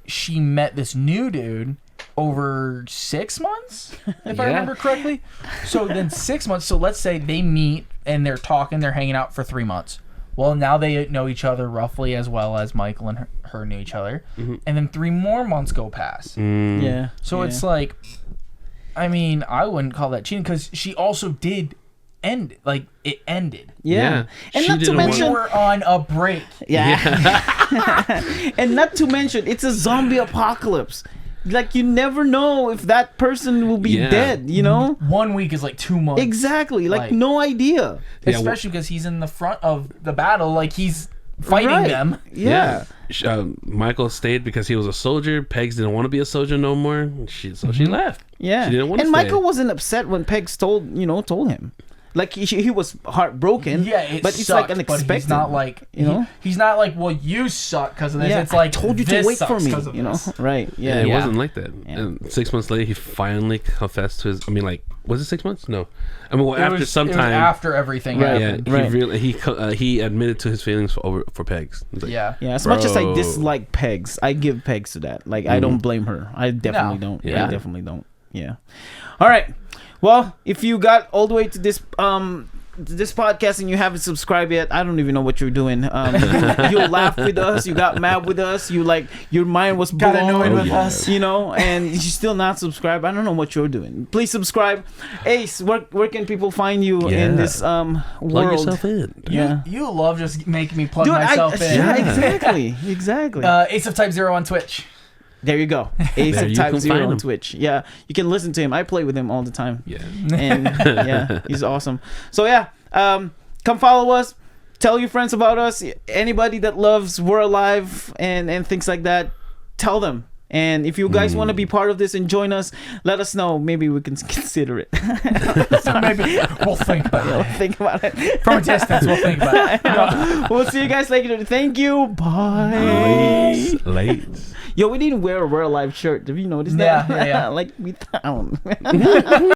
she met this new dude over 6 months, if I remember correctly. So then 6 months. So let's say they meet and they're talking, they're hanging out for 3 months. Well, now they know each other roughly as well as Michael and her knew each other. And then 3 more months go past. Yeah. So it's like, I mean, I wouldn't call that cheating because she also did end, like, it ended. Yeah. And She not to didn't mention, We were on a break. and not to mention, it's a zombie apocalypse. Like, you never know if that person will be dead, you know? 1 week is like 2 months. Exactly. Like no idea. Especially because he's in the front of the battle. Like, he's fighting them. Yeah. Michael stayed because he was a soldier. Pegs didn't want to be a soldier no more. She left. Yeah. She didn't want to and stay. Michael wasn't upset when Pegs told him. Like, he was heartbroken. Yeah, but it's like unexpected. But he's not like, he's not like, well, you suck because of this. Yeah, it's like, I told you to wait for me. You know, right? Yeah, Yeah. it wasn't like that. Yeah. And 6 months later, he finally confessed to his. I mean, like, was it 6 months? No, I mean, it was after everything happened. He admitted to his feelings for Pegs. Like, As much as I dislike Pegs, I give Pegs to that. Like, I don't blame her. I definitely don't. Yeah. I definitely don't. Yeah. All right. Well, if you got all the way to this podcast and you haven't subscribed yet, I don't even know what you're doing. You laughed with us, you got mad with us, your mind was blown, got annoyed with us, and you're still not subscribed. I don't know what you're doing. Please subscribe. Ace, where can people find you in this world? Plug yourself in. You love just making me plug myself in. Yeah, exactly. Ace of Type 0 on Twitch. There you go. Ace of Type 0 on Twitch. Yeah, you can listen to him. I play with him all the time. Yeah. And he's awesome. So come follow us. Tell your friends about us. Anybody that loves We're Alive and things like that, tell them. And if you guys want to be part of this and join us, let us know. Maybe we can consider it. So maybe we'll think about it. We'll think about it. From a distance, we'll think about it. We'll see you guys later. Thank you. Bye. Late. Yo, we didn't wear a We're Alive shirt. Have you noticed that? Yeah. Like, we found.